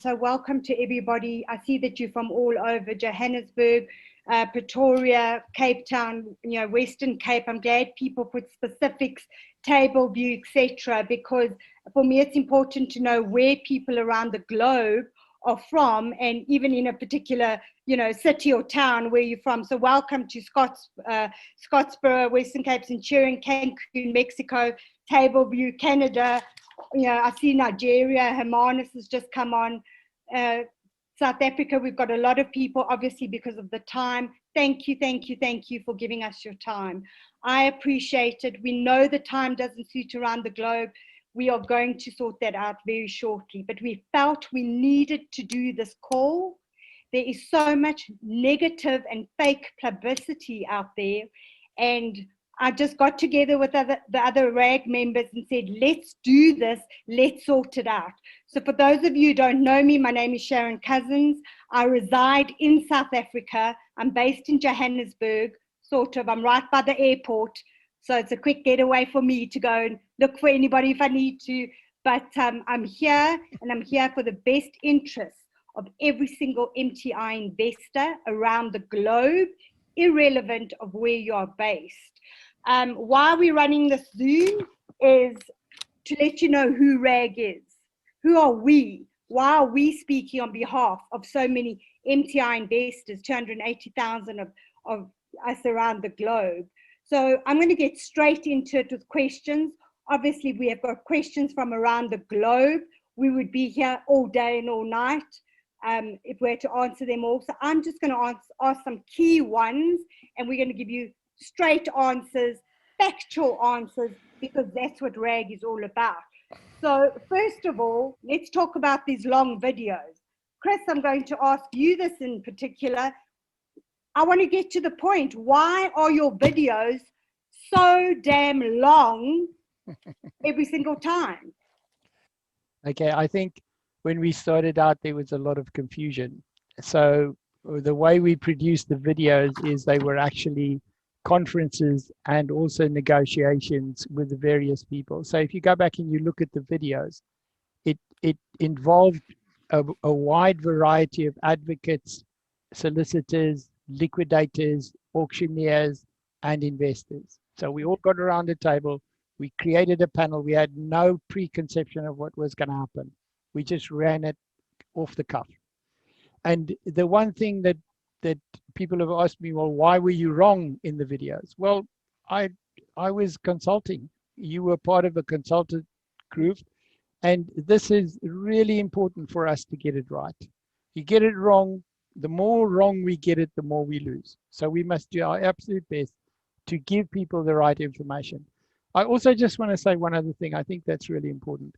So welcome to everybody. I see that you're from all over Johannesburg, Pretoria, Cape Town, Western Cape. I'm glad people put specifics, table view, etc. because for me it's important to know where people around the globe are from, and even in a particular city or town where you're from. So welcome to Scottsboro, Western Cape, Centurion, Cancun, Mexico, table view, Canada. I see Nigeria, Hermanus has just come on. South Africa, we've got a lot of people, obviously, because of the time. Thank you for giving us your time. I appreciate it. We know the time doesn't suit around the globe. We are going to sort that out very shortly, but we felt we needed to do this call. There is so much negative and fake publicity out there, and I just got together with the other RAG members and said, let's do this, let's sort it out. So for those of you who don't know me, my name is Sharon Cousins. I reside in South Africa. I'm based in Johannesburg, sort of. I'm right by the airport. So it's a quick getaway for me to go and look for anybody if I need to. But I'm here, and I'm here for the best interests of every single MTI investor around the globe, irrelevant of where you are based. Why we're running this Zoom is to let you know who RAG is. Who are we? Why are we speaking on behalf of so many MTI investors, 280,000 of us around the globe? So I'm going to get straight into it with questions. Obviously, we have got questions from around the globe. We would be here all day and all night if we're to answer them all. So I'm just going to ask some key ones, and we're going to give you straight answers, factual answers, because that's what RAG is all about. So first of all, let's talk about these long videos. Chris, I'm going to ask you this in particular. I want to get to the point. Why are your videos so damn long every single time? Okay, I think when we started out, there was a lot of confusion. So the way we produced the videos is they were actually conferences and also negotiations with the various people. So if you go back and you look at the videos, it involved a wide variety of advocates, solicitors, liquidators, auctioneers, and investors. So we all got around the table. We created a panel. We had no preconception of what was going to happen. We just ran it off the cuff. And the one thing that people have asked me, well, why were you wrong in the videos? Well, I was consulting. You were part of a consultant group, and this is really important for us to get it right. You get it wrong, the more wrong we get it, the more we lose. So we must do our absolute best to give people the right information. I also just want to say one other thing. I think that's really important.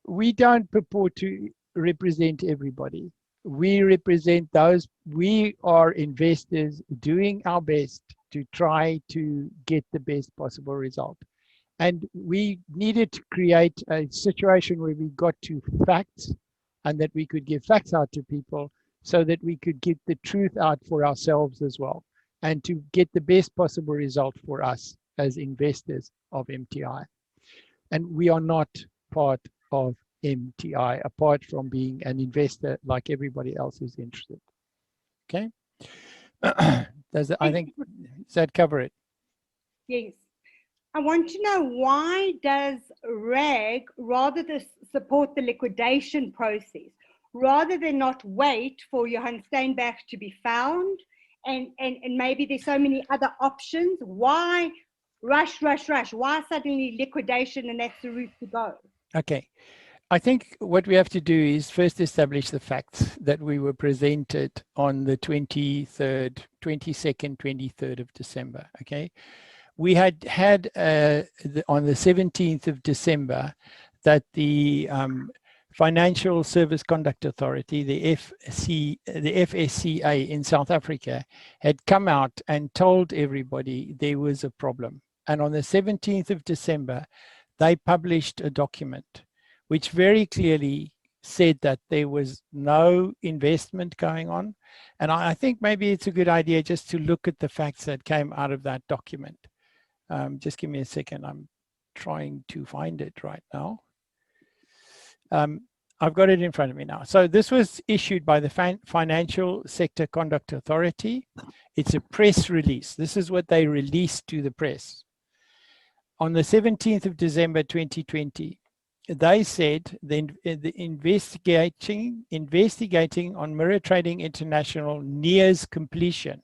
We don't purport to represent everybody. We represent those, we are investors doing our best to try to get the best possible result. And we needed to create a situation where we got to facts and that we could give facts out to people so that we could get the truth out for ourselves as well, and to get the best possible result for us as investors of MTI. And we are not part of MTI, apart from being an investor like everybody else who's interested. Okay? Does that cover it? Yes. I want to know, why does RAG rather than support the liquidation process, rather than not wait for Johan Steinberg to be found, and maybe there's so many other options? Why rush? Why suddenly liquidation, and that's the route to go? Okay. I think what we have to do is first establish the facts that we were presented on the 22nd, 23rd of December, okay? We had on the 17th of December that the Financial Service Conduct Authority, the FSCA in South Africa, had come out and told everybody there was a problem. And on the 17th of December, they published a document which very clearly said that there was no investment going on. And I think maybe it's a good idea just to look at the facts that came out of that document. Just give me a second. I'm trying to find it right now. I've got it in front of me now. So this was issued by the Financial Sector Conduct Authority. It's a press release. This is what they released to the press. On the 17th of December 2020, they said the investigating on Mirror Trading International nears completion.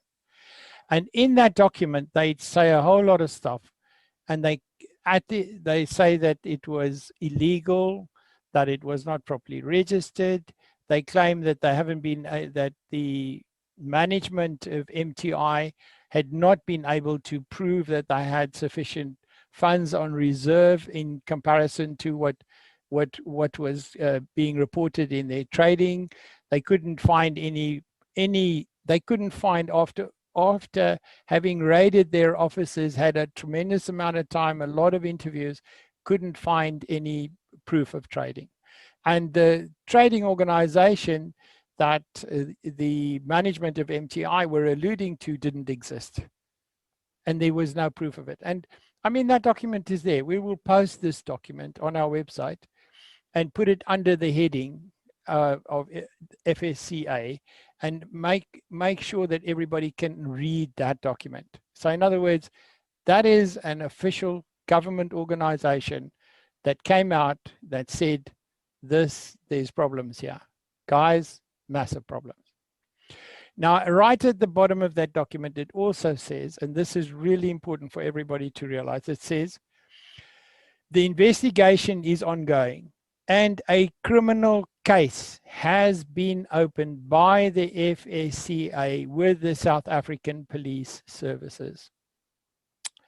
And in that document, they say a whole lot of stuff. And they say that it was illegal, that it was not properly registered. They claim that they haven't been, that the management of MTI had not been able to prove that they had sufficient funds on reserve in comparison to what was being reported in their trading. They couldn't find they couldn't find after having raided their offices, had a tremendous amount of time, a lot of interviews, couldn't find any proof of trading. And the trading organization that the management of MTI were alluding to didn't exist. And there was no proof of it. And I mean, that document is there. We will post this document on our website and put it under the heading of FSCA, and make sure that everybody can read that document. So in other words, that is an official government organization that came out that said, there's problems here. Guys, massive problems. Now, right at the bottom of that document, it also says, and this is really important for everybody to realize, it says, the investigation is ongoing and a criminal case has been opened by the FSCA with the South African Police Services.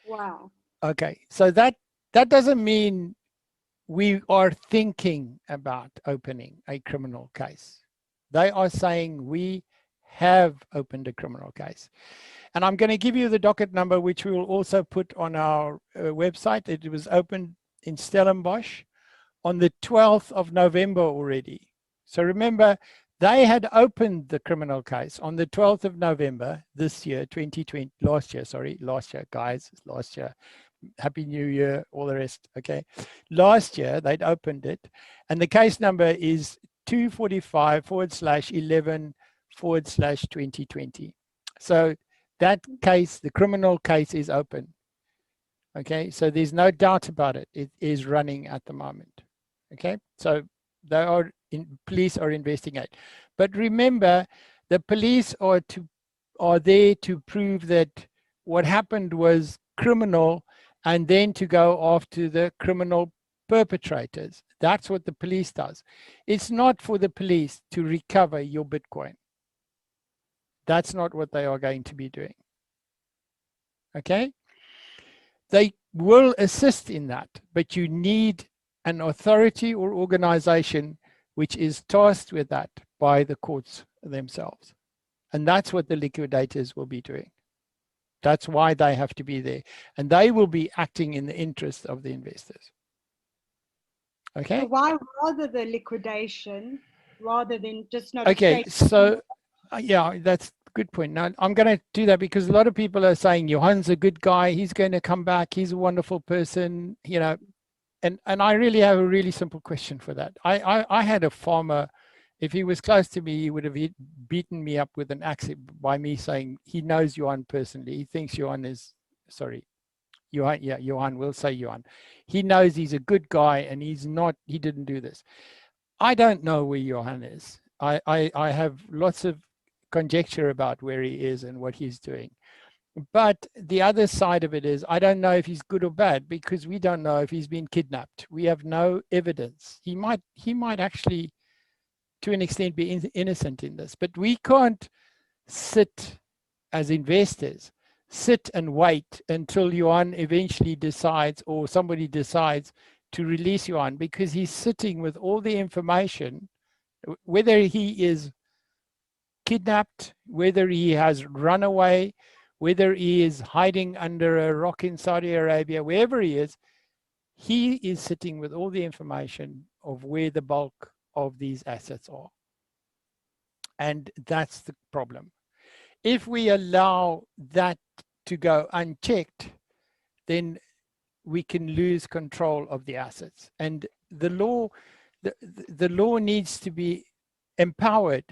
Wow. Okay, so that doesn't mean we are thinking about opening a criminal case. They are saying we have opened a criminal case. And I'm going to give you the docket number, which we will also put on our website. It was opened in Stellenbosch on the 12th of November already. So remember, they had opened the criminal case on the 12th of November this year, 2020, last year, guys, last year. Happy New Year, all the rest, okay? Last year, they'd opened it, and the case number is 245/11/2020. So that case, the criminal case, is open. Okay, so there's no doubt about it. It is running at the moment. Okay, so police are investigating. But remember, the police are there to prove that what happened was criminal, and then to go after the criminal perpetrators. That's what the police does. It's not for the police to recover your Bitcoin. That's not what they are going to be doing. Okay? They will assist in that, but you need an authority or organization which is tasked with that by the courts themselves. And that's what the liquidators will be doing. That's why they have to be there. And they will be acting in the interest of the investors. Okay? So why rather the liquidation rather than just not okay, so yeah, that's a good point. Now, I'm going to do that because a lot of people are saying, Johan's a good guy. He's going to come back. He's a wonderful person, you know. And I really have a really simple question for that. I had a farmer, if he was close to me, he would have beaten me up with an axe by me saying he knows Johan personally. He thinks Johan is, sorry, Johan, yeah, Johan, we'll say Johan. He knows he's a good guy and he didn't do this. I don't know where Johan is. I have lots of conjecture about where he is and what he's doing. But the other side of it is, I don't know if he's good or bad because we don't know if he's been kidnapped. We have no evidence. He might actually, to an extent, be innocent in this. But we can't sit as investors, sit and wait until Johan eventually decides, or somebody decides to release Johan, because he's sitting with all the information, whether he is kidnapped, whether he has run away, whether he is hiding under a rock in Saudi Arabia, wherever he is sitting with all the information of where the bulk of these assets are. And that's the problem. If we allow that to go unchecked, then we can lose control of the assets. And the law the law needs to be empowered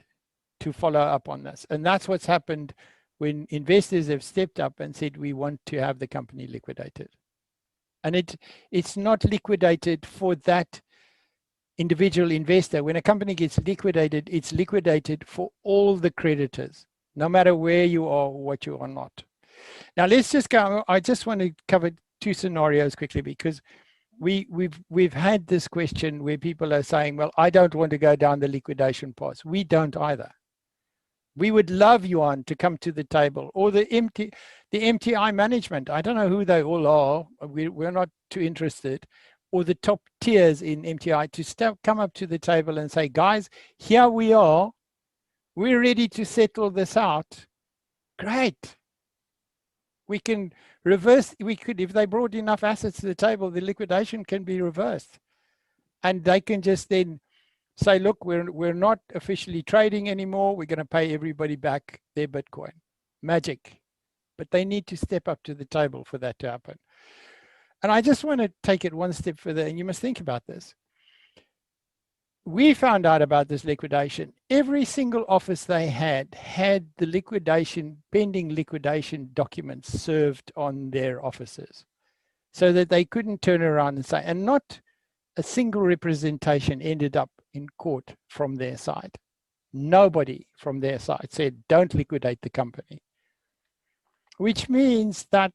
to follow up on this. And that's what's happened when investors have stepped up and said, we want to have the company liquidated. And it's not liquidated for that individual investor. When a company gets liquidated, it's liquidated for all the creditors, no matter where you are or what you are not. Now let's just go, I just want to cover two scenarios quickly, because we've had this question where people are saying, well, I don't want to go down the liquidation path. We don't either. We would love Johan to come to the table, or the MTI management. I don't know who they all are. We're not too interested. Or the top tiers in MTI to come up to the table and say, guys, here we are. We're ready to settle this out. Great. We can reverse, if they brought enough assets to the table, the liquidation can be reversed. And they can just then say, look, we're not officially trading anymore. We're going to pay everybody back their Bitcoin. Magic. But they need to step up to the table for that to happen. And I just want to take it one step further, and you must think about this. We found out about this liquidation. Every single office they had the liquidation, pending liquidation documents served on their offices, so that they couldn't turn around and say, and not a single representation ended up in court from their side. Nobody from their side said, don't liquidate the company. Which means that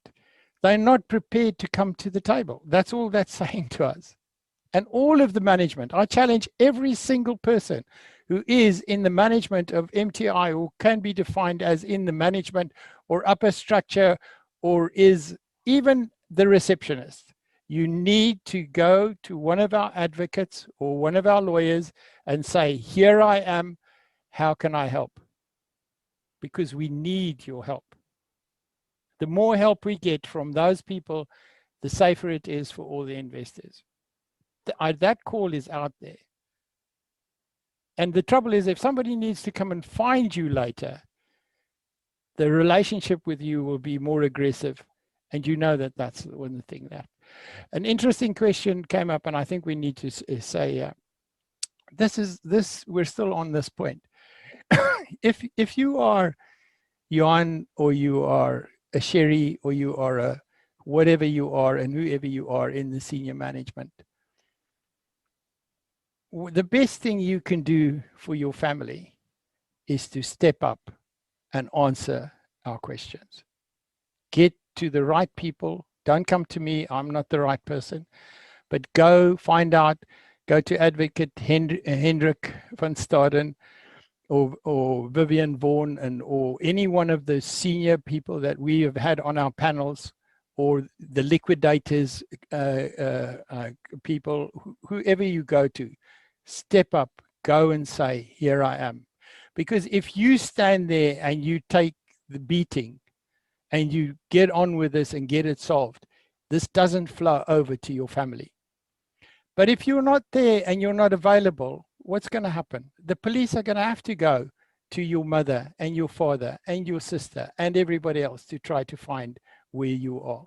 they're not prepared to come to the table. That's all that's saying to us. And all of the management, I challenge every single person who is in the management of MTI, or can be defined as in the management or upper structure, or is even the receptionist. You need to go to one of our advocates or one of our lawyers and say, here I am, how can I help? Because we need your help. The more help we get from those people, the safer it is for all the investors. That call is out there. And the trouble is, if somebody needs to come and find you later, the relationship with you will be more aggressive. And you know that that's one thing. That an interesting question came up, and I think we need to say, we're still on this point. If you are Johan, or you are a Sherry, or you are a whatever you are, and whoever you are in the senior management, the best thing you can do for your family is to step up and answer our questions. Get to the right people. Don't come to me, I'm not the right person, but go find out, go to Advocate Hendrik van Staden, or Vivian Vaughan, or any one of the senior people that we have had on our panels, or the liquidators people, whoever you go to, step up, go and say, here I am. Because if you stand there and you take the beating and you get on with this and get it solved, this doesn't flow over to your family. But if you're not there and you're not available, what's going to happen? The police are going to have to go to your mother and your father and your sister and everybody else to try to find where you are.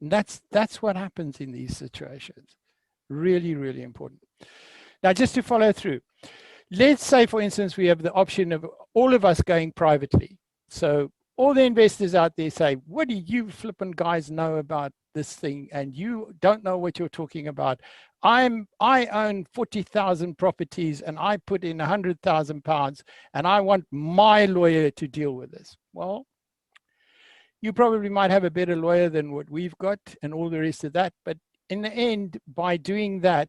And that's what happens in these situations. Really, really important. Now, just to follow through, let's say, for instance, we have the option of all of us going privately. So all the investors out there say, what do you flippin' guys know about this thing? And you don't know what you're talking about. I own 40,000 properties and I put in £100,000 and I want my lawyer to deal with this. Well, you probably might have a better lawyer than what we've got and all the rest of that. But in the end, by doing that,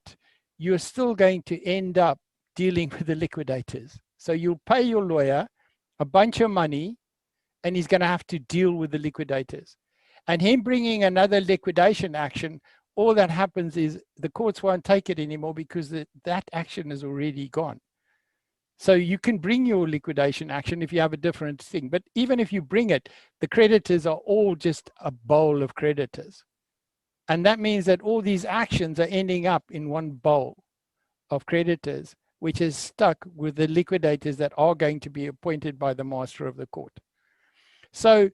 you're still going to end up dealing with the liquidators. So you'll pay your lawyer a bunch of money and he's going to have to deal with the liquidators. And him bringing another liquidation action, all that happens is the courts won't take it anymore because that action is already gone. So you can bring your liquidation action if you have a different thing. But even if you bring it, the creditors are all just a bowl of creditors. And that means that all these actions are ending up in one bowl of creditors, which is stuck with the liquidators that are going to be appointed by the master of the court. So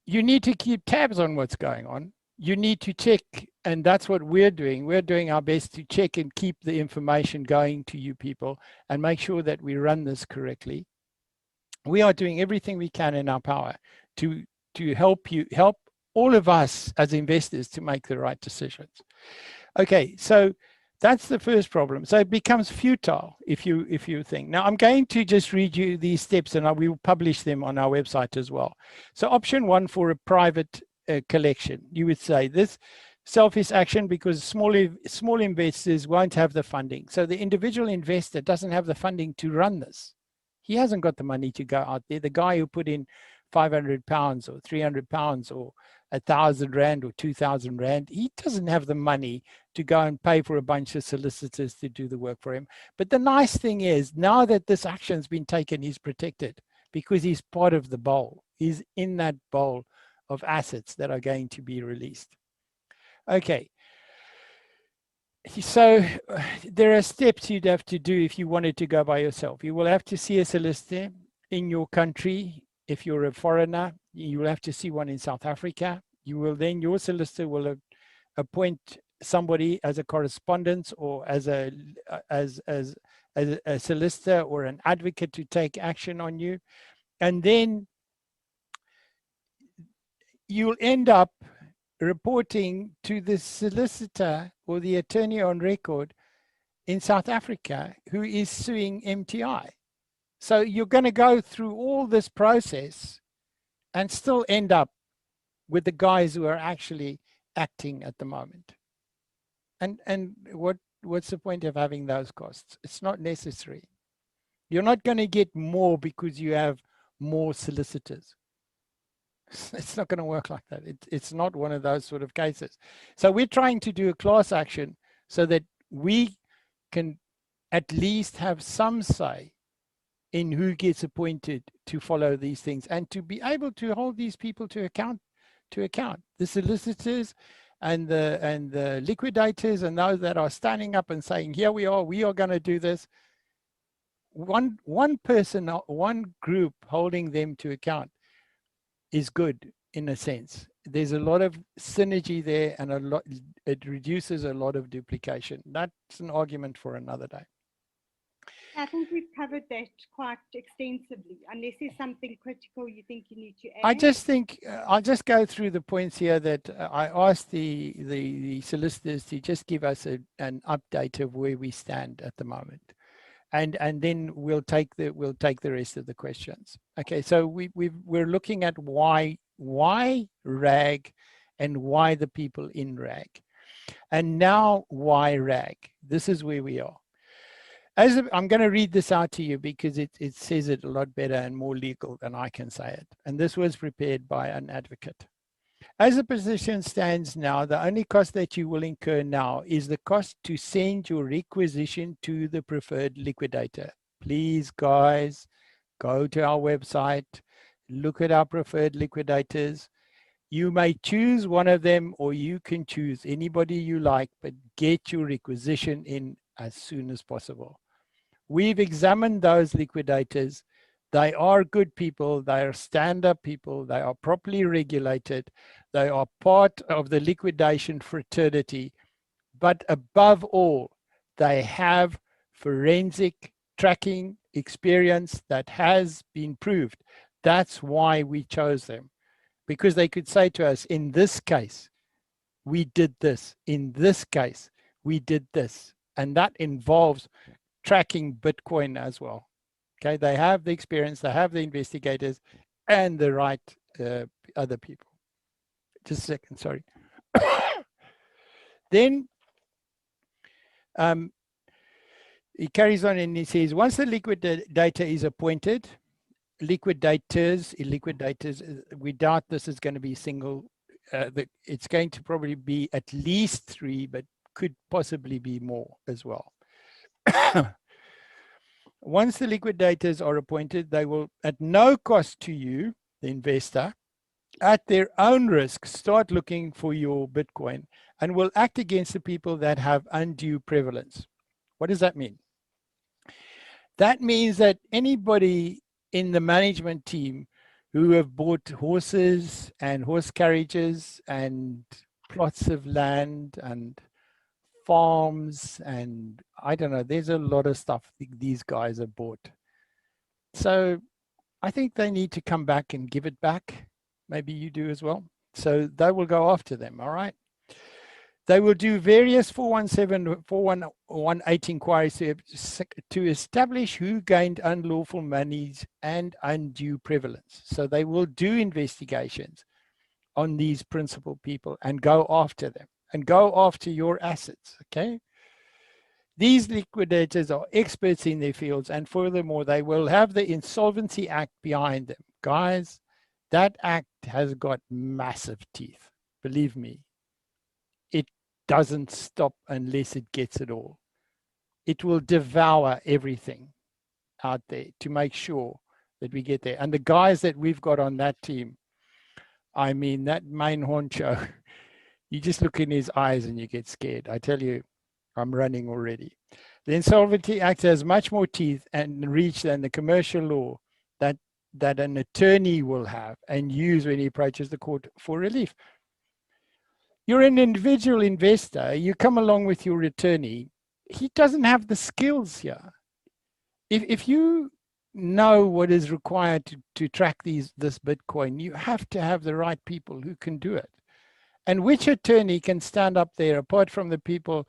you need to keep tabs on what's going on. you need to check, and that's what we're doing. We're doing our best to check and keep the information going to you people and make sure that we run this correctly. We are doing everything we can in our power to help all of us as investors to make the right decisions. Okay, so that's the first problem. So it becomes futile if you think. Now I'm going to just read you these steps, and we will publish them on our website as well. So option 1 for a private collection, you would say this selfish action because small investors won't have the funding. So the individual investor doesn't have the funding to run this. He hasn't got the money to go out there. The guy who put in 500 pounds or 300 pounds or 1,000 rand or 2,000 rand, he doesn't have the money to go and pay for a bunch of solicitors to do the work for him. But the nice thing is, now that this action's been taken, he's protected because he's part of the bowl. He's in that bowl of assets that are going to be released. Okay. So there are steps you'd have to do if you wanted to go by yourself. You will have to see a solicitor in your country. If you're a foreigner, you will have to see one in South Africa. You will then, your solicitor will appoint somebody as a correspondent or as a solicitor or an advocate to take action on you. And then you'll end up reporting to the solicitor or the attorney on record in South Africa who is suing MTI. So you're going to go through all this process and still end up with the guys who are actually acting at the moment. And what's the point of having those costs? It's not necessary. You're not going to get more because you have more solicitors. It's not going to work like that. It's not one of those sort of cases. So we're trying to do a class action so that we can at least have some say in who gets appointed to follow these things and to be able to hold these people to account. The solicitors and the liquidators and those that are standing up and saying, here we are going to do this. One person, one group holding them to account is good in a sense. There's a lot of synergy there, and it reduces a lot of duplication. That's an argument for another day. I think we've covered that quite extensively. Unless there's something critical you think you need to add. I just think I'll just go through the points here that I asked the solicitors to just give us an update of where we stand at the moment. And then we'll take the rest of the questions. Okay, so we're looking at why RAG and why the people in RAG. And now why RAG? This is where we are. I'm going to read this out to you because it says it a lot better and more legal than I can say it. And this was prepared by an advocate. As the position stands now, the only cost that you will incur now is the cost to send your requisition to the preferred liquidator. Please, guys, go to our website, look at our preferred liquidators. You may choose one of them, or you can choose anybody you like, but get your requisition in as soon as possible. We've examined those liquidators. They are good people. They are stand-up people. They are properly regulated. They are part of the liquidation fraternity. But above all, they have forensic tracking experience that has been proved. That's why we chose them. Because they could say to us, in this case, we did this. In this case, we did this. And that involves tracking Bitcoin as well. Okay, they have the experience, they have the investigators and the right other people. Just a second, sorry. Then he carries on and he says, once the liquidator is appointed, liquidators, we doubt this is going to be single. It's going to probably be at least 3, but could possibly be more as well. Once the liquidators are appointed, they will, at no cost to you, the investor, at their own risk, start looking for your Bitcoin and will act against the people that have undue prevalence. What does that mean? That means that anybody in the management team who have bought horses and horse carriages and plots of land and farms, and I don't know, there's a lot of stuff these guys have bought. So I think they need to come back and give it back. Maybe you do as well. So they will go after them, all right? They will do various 417, 418 inquiries to establish who gained unlawful monies and undue prevalence. So they will do investigations on these principal people and go after them and go after your assets, okay? These liquidators are experts in their fields, and furthermore, they will have the Insolvency Act behind them. Guys, that act has got massive teeth. Believe me, it doesn't stop unless it gets it all. It will devour everything out there to make sure that we get there. And the guys that we've got on that team, I mean, that main honcho, you just look in his eyes and you get scared. I tell you, I'm running already. The Insolvency Act has much more teeth and reach than the commercial law that an attorney will have and use when he approaches the court for relief. You're an individual investor, you come along with your attorney, he doesn't have the skills here. If you know what is required to track this Bitcoin, you have to have the right people who can do it. And which attorney can stand up there, apart from the people,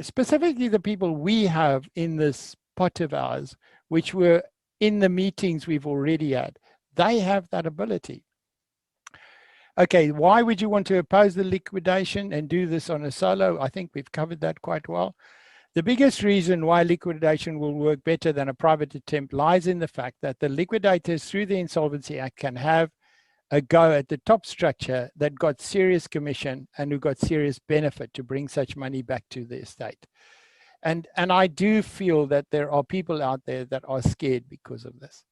specifically the people we have in this pot of ours, which were in the meetings we've already had? They have that ability. Okay, why would you want to oppose the liquidation and do this on a solo? I think we've covered that quite well. The biggest reason why liquidation will work better than a private attempt lies in the fact that the liquidators through the Insolvency Act can have a go at the top structure that got serious commission and who got serious benefit to bring such money back to the estate. And I do feel that there are people out there that are scared because of this.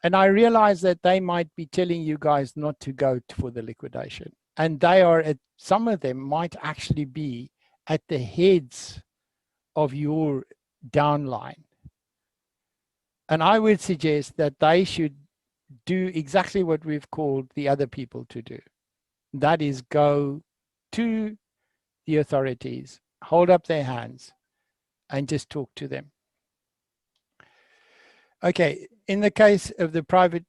And I realize that they might be telling you guys not to go for the liquidation. And they are, some of them might actually be at the heads of your downline. And I would suggest that they should do exactly what we've called the other people to do. That is, go to the authorities, hold up their hands, and just talk to them. Okay, in the case of the private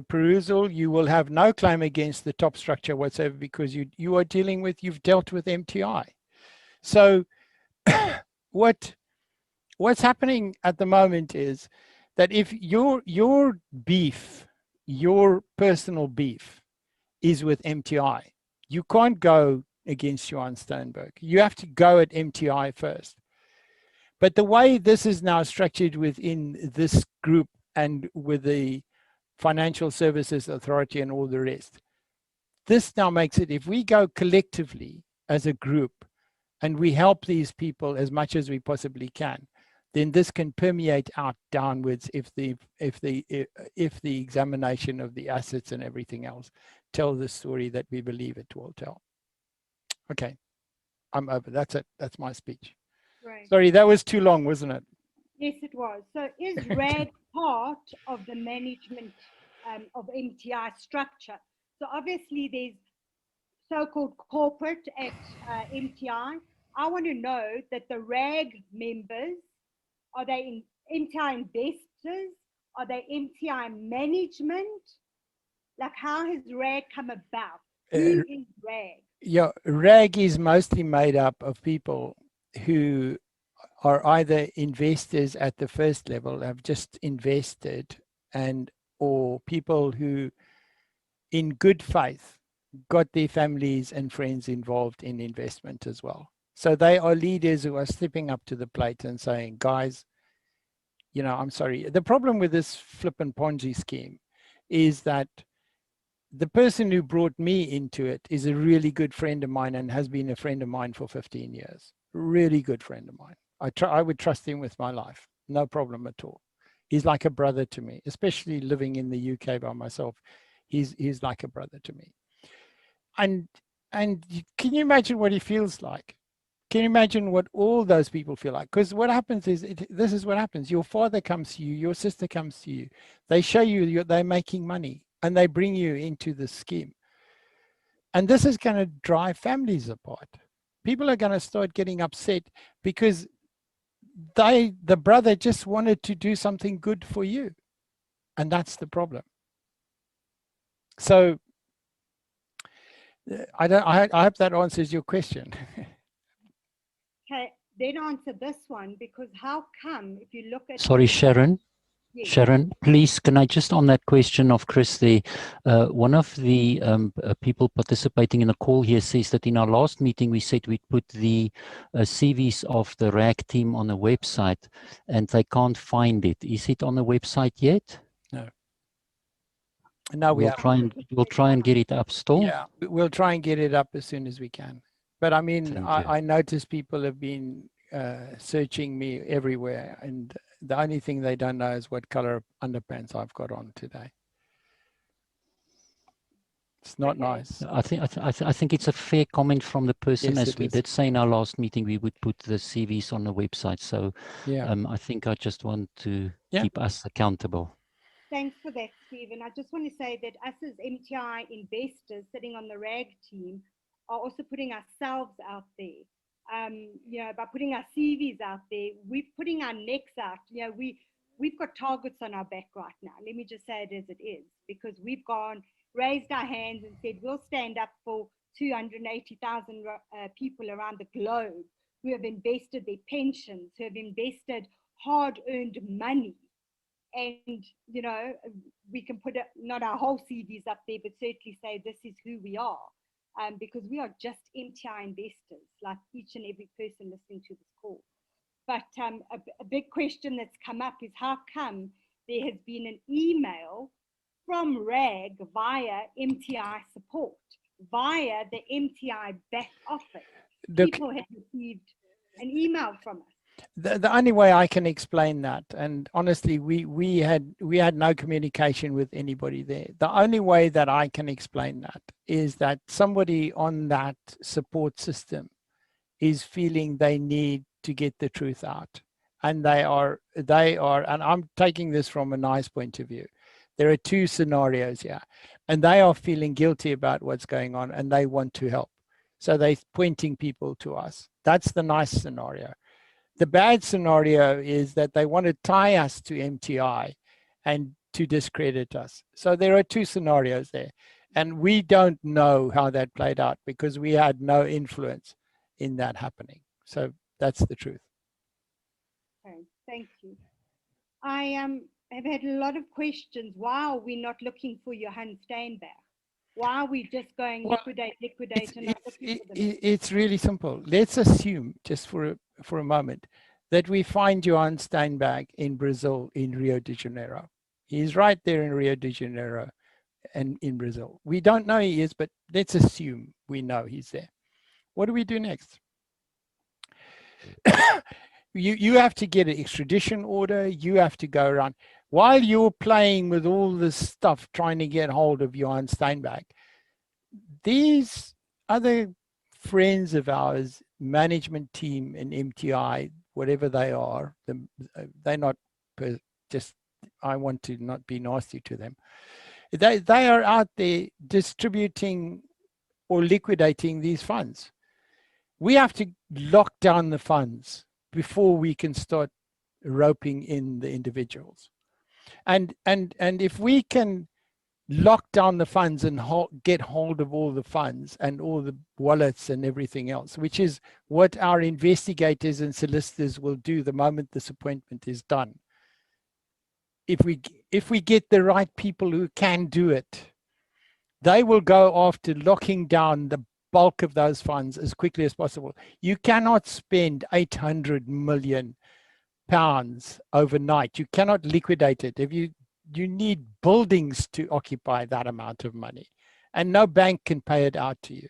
perusal, you will have no claim against the top structure whatsoever, because you are dealing with, you've dealt with MTI. So what's happening at the moment is that if your beef, your personal beef is with MTI, you can't go against Johan Steinberg. You have to go at MTI first. But the way this is now structured within this group and with the Financial Services Authority and all the rest, this now makes it, if we go collectively as a group and we help these people as much as we possibly can, then this can permeate out downwards if the examination of the assets and everything else tell the story that we believe it will tell. Okay, I'm over. That's it. That's my speech. Right. Sorry, that was too long, wasn't it? Yes, it was. So is RAG part of the management of MTI structure? So obviously there's so-called corporate at MTI. I want to know that the RAG members, are they MTI investors? Are they MTI management? Like, how has RAG come about? Who is RAG? Yeah, RAG is mostly made up of people who are either investors at the first level, have just invested, and or people who in good faith got their families and friends involved in investment as well. So they are leaders who are stepping up to the plate and saying, guys, you know, I'm sorry. The problem with this flippin' Ponzi scheme is that the person who brought me into it is a really good friend of mine and has been a friend of mine for 15 years. Really good friend of mine. I would trust him with my life. No problem at all. He's like a brother to me, especially living in the UK by myself. He's like a brother to me. And can you imagine what he feels like? Can you imagine what all those people feel like? Because what happens is, this is what happens. Your father comes to you, your sister comes to you. They show you they're making money and they bring you into the scheme. And this is going to drive families apart. People are going to start getting upset because the brother just wanted to do something good for you. And that's the problem. So I hope that answers your question. Okay, then answer this one, because how come if you look at... Sorry, Sharon. Yes. Sharon, please, can I just on that question of Chris there, one of the people participating in the call here says that in our last meeting we said we'd put the CVs of the RAG team on the website and they can't find it. Is it on the website yet? No. No, we'll try and get it up still. Yeah, we'll try and get it up as soon as we can. But I mean, I notice people have been searching me everywhere, and the only thing they don't know is what color underpants I've got on today. It's not nice. I think it's a fair comment from the person, Yes, as we did say in our last meeting, we would put the CVs on the website. So yeah, I think I just want to keep us accountable. Thanks for that, Stephen. I just want to say that us as MTI investors sitting on the RAG team are also putting ourselves out there. You know, by putting our CVs out there, we're putting our necks out. You know, we've got targets on our back right now. Let me just say it as it is, because we've raised our hands and said we'll stand up for 280,000 people around the globe who have invested their pensions, who have invested hard-earned money. And, you know, we can put not our whole CVs up there, but certainly say this is who we are, because we are just MTI investors, like each and every person listening to this call. But a big question that's come up is how come there has been an email from RAG via MTI support, via the MTI back office? People have received an email from us. The only way I can explain that, and honestly, we had no communication with anybody there. The only way that I can explain that is that somebody on that support system is feeling they need to get the truth out, and they are, and I'm taking this from a nice point of view. There are two scenarios here, and they are feeling guilty about what's going on, and they want to help. So they're pointing people to us. That's the nice scenario. The bad scenario is that they want to tie us to MTI and to discredit us. So there are two scenarios there. And we don't know how that played out because we had no influence in that happening. So that's the truth. Okay, thank you. I have had a lot of questions. Why are we not looking for Johan Steinberg? Why are we just going liquidate, and not looking for them? It's really simple. Let's assume, just for a moment, that we find Johan Steinberg in Brazil, in Rio de Janeiro. He's right there in Rio de Janeiro and in Brazil. We don't know he is, but let's assume we know he's there. What do we do next? You have to get an extradition order. You have to go around. While you're playing with all this stuff, trying to get hold of Johan Steinberg, these other friends of ours, management team in MTI, whatever they are, they're not just, I want to not be nasty to them. They are out there distributing or liquidating these funds. We have to lock down the funds before we can start roping in the individuals. And if we can lock down the funds and get hold of all the funds and all the wallets and everything else, which is what our investigators and solicitors will do the moment this appointment is done. If we get the right people who can do it, they will go after locking down the bulk of those funds as quickly as possible. You cannot spend 800 million pounds overnight. You cannot liquidate it. If you need buildings to occupy that amount of money, and no bank can pay it out to you.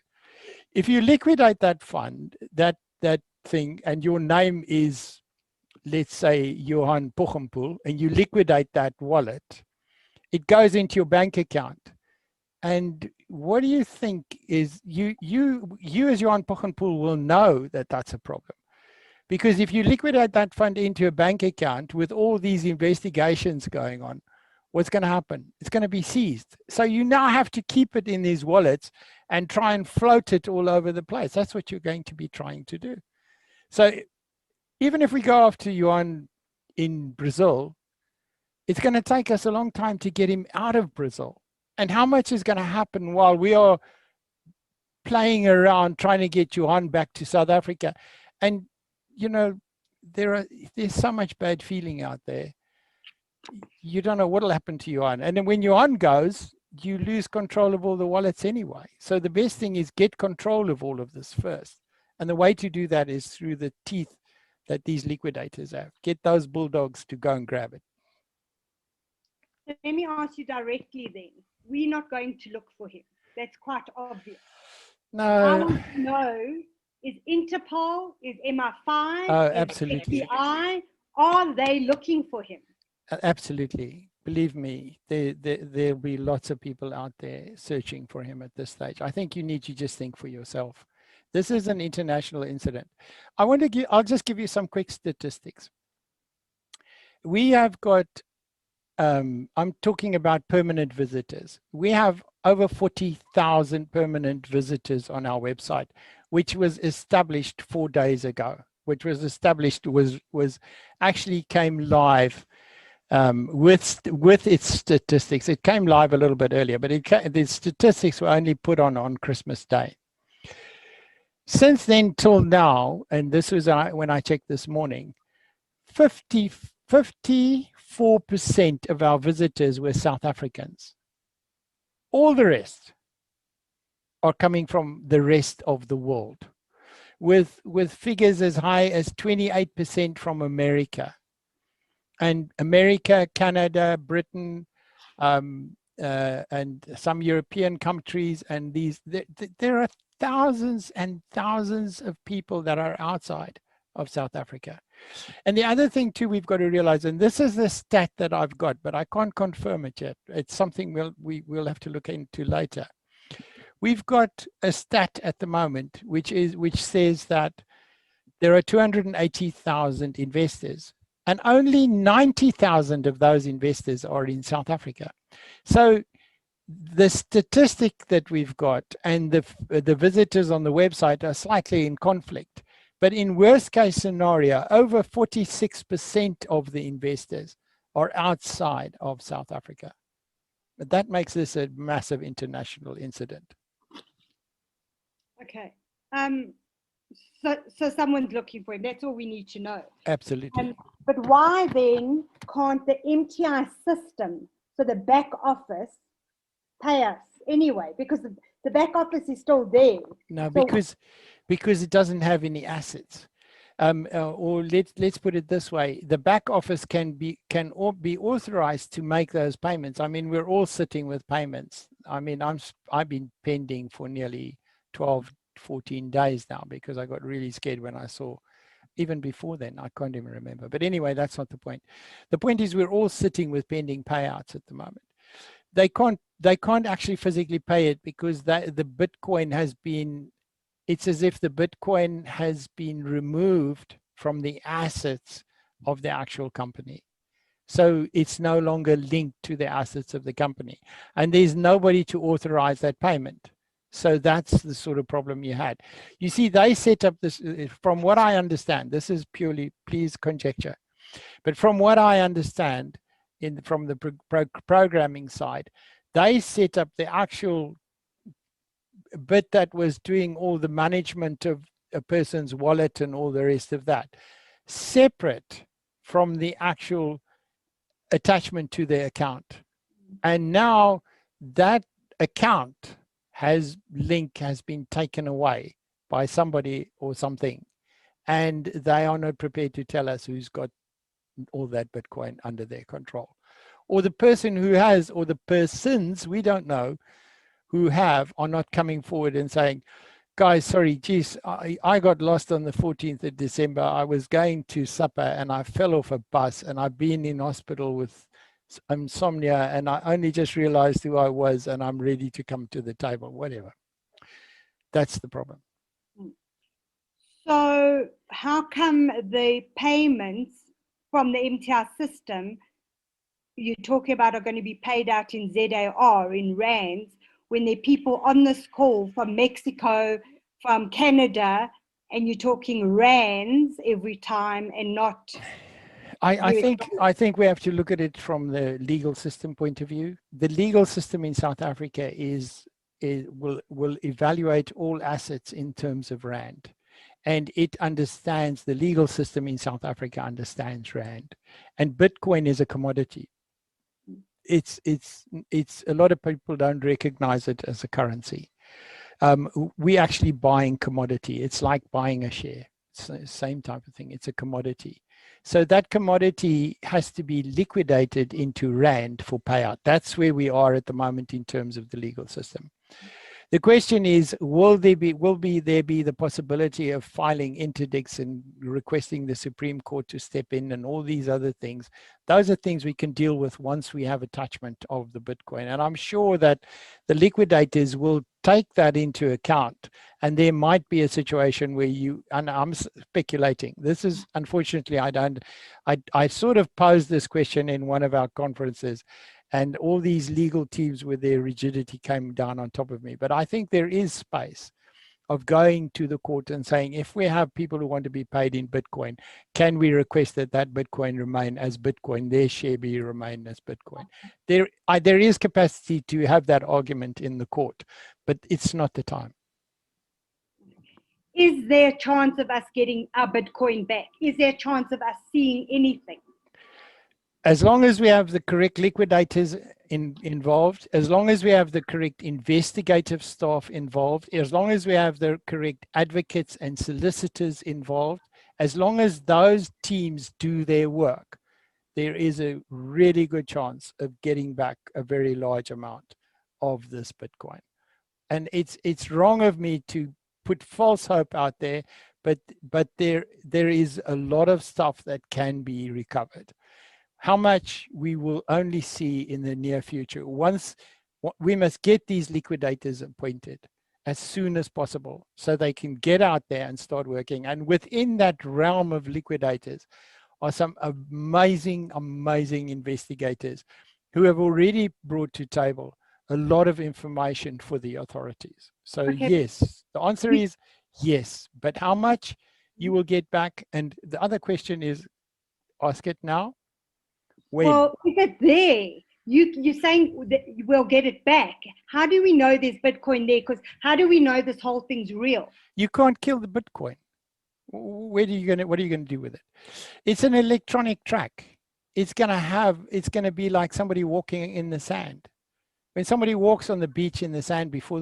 If you liquidate that fund, that thing, and your name is, let's say, Johan Pochempoel, and you liquidate that wallet, it goes into your bank account. And what do you think is, you as Johan Pochempoel will know that that's a problem. Because if you liquidate that fund into a bank account with all these investigations going on, what's going to happen? It's going to be seized. So you now have to keep it in these wallets and try and float it all over the place. That's what you're going to be trying to do. So even if we go after Johan in Brazil, it's going to take us a long time to get him out of Brazil. And how much is going to happen while we are playing around trying to get Johan back to South Africa? And, you know, there's so much bad feeling out there. You don't know what'll happen to Johan. And then when Johan goes, you lose control of all the wallets anyway. So the best thing is get control of all of this first. And the way to do that is through the teeth that these liquidators have. Get those bulldogs to go and grab it. Let me ask you directly then. We're not going to look for him. That's quite obvious. No. I want to know, is Interpol, is MI5, Oh, is absolutely. MTI, are they looking for him? Absolutely. Believe me, there'll be lots of people out there searching for him at this stage. I think you need to just think for yourself. This is an international incident. I'll just give you some quick statistics. We have got, I'm talking about permanent visitors. We have over 40,000 permanent visitors on our website, which was established 4 days ago, which was established, was actually came live with its statistics. It came live a little bit earlier, but the statistics were only put on Christmas Day. Since then till now, and this was when I checked this morning, 54% of our visitors were South Africans. All the rest are coming from the rest of the world, with figures as high as 28% from America. And America, Canada, Britain, and some European countries, and there are thousands and thousands of people that are outside of South Africa. And the other thing too, we've got to realize, and this is the stat that I've got, but I can't confirm it yet. It's something we'll have to look into later. We've got a stat at the moment, which says that there are 280,000 investors, and only 90,000 of those investors are in South Africa. So the statistic that we've got and the visitors on the website are slightly in conflict. But in worst case scenario, over 46% of the investors are outside of South Africa. But that makes this a massive international incident. Okay. So someone's looking for him. That's all we need to know. Absolutely. But why then can't the MTI system, so the back office, pay us anyway? Because the back office is still there. No, so, because it doesn't have any assets. Or let's put it this way: the back office can be authorized to make those payments. I mean, we're all sitting with payments. I mean, I've been pending for nearly 12, 14 days now because I got really scared when I saw. Even before then, I can't even remember. But anyway, that's not the point. The point is we're all sitting with pending payouts at the moment. They can't actually physically pay it because the Bitcoin has been. It's as if the Bitcoin has been removed from the assets of the actual company. So it's no longer linked to the assets of the company. And there's nobody to authorize that payment. So that's the sort of problem you had. You see, they set up this, from what I understand, this is purely, please conjecture. But from what I understand, from the programming side, they set up the actual bit that was doing all the management of a person's wallet and all the rest of that, separate from the actual attachment to their account. And now that account has been taken away by somebody or something, and they are not prepared to tell us who's got all that Bitcoin under their control, or the person who has, or the persons, we don't know, who have, are not coming forward and saying, guys, sorry, geez, I got lost on the 14th of December. I was going to supper and I fell off a bus and I've been in hospital with insomnia and I only just realized who I was and I'm ready to come to the table, whatever. That's the problem. So how come the payments from the MTI system you're talking about are going to be paid out in ZAR, in rands, when there are people on this call from Mexico, from Canada, and you're talking rands every time and not I think we have to look at it from the legal system point of view. The legal system in South Africa will evaluate all assets in terms of rand, and it understands, the legal system in South Africa understands rand, and Bitcoin is a commodity. It's a lot of people don't recognize it as a currency. We actually buying commodity. It's like buying a share. It's the same type of thing. It's a commodity. So that commodity has to be liquidated into rand for payout. That's where we are at the moment in terms of the legal system. The question is, will there be the possibility of filing interdicts and requesting the Supreme Court to step in and all these other things? Those are things we can deal with once we have attachment of the Bitcoin. And I'm sure that the liquidators will take that into account. And there might be a situation where and I'm speculating. This is, unfortunately, I sort of posed this question in one of our conferences, and all these legal teams with their rigidity came down on top of me. But I think there is space of going to the court and saying, if we have people who want to be paid in Bitcoin, can we request that that Bitcoin remain as Bitcoin, their share be remain as Bitcoin? There is capacity to have that argument in the court, but it's not the time. Is there a chance of us getting our Bitcoin back? Is there a chance of us seeing anything? As long as we have the correct liquidators involved, as long as we have the correct investigative staff involved, as long as we have the correct advocates and solicitors involved, as long as those teams do their work, there is a really good chance of getting back a very large amount of this Bitcoin. And it's wrong of me to put false hope out there, but there is a lot of stuff that can be recovered. How much we will only see in the near future. Once we must get these liquidators appointed as soon as possible so they can get out there and start working. And within that realm of liquidators are some amazing, amazing investigators who have already brought to table a lot of information for the authorities. So okay. Yes, the answer is yes, but how much you will get back? And the other question is, ask it now. When? Well, if it's there, you're saying that we'll get it back. How do we know there's Bitcoin there? Because how do we know this whole thing's real? You can't kill the Bitcoin. What are you going to do with it? It's an electronic track. It's going to be like somebody walking in the sand. When somebody walks on the beach in the sand before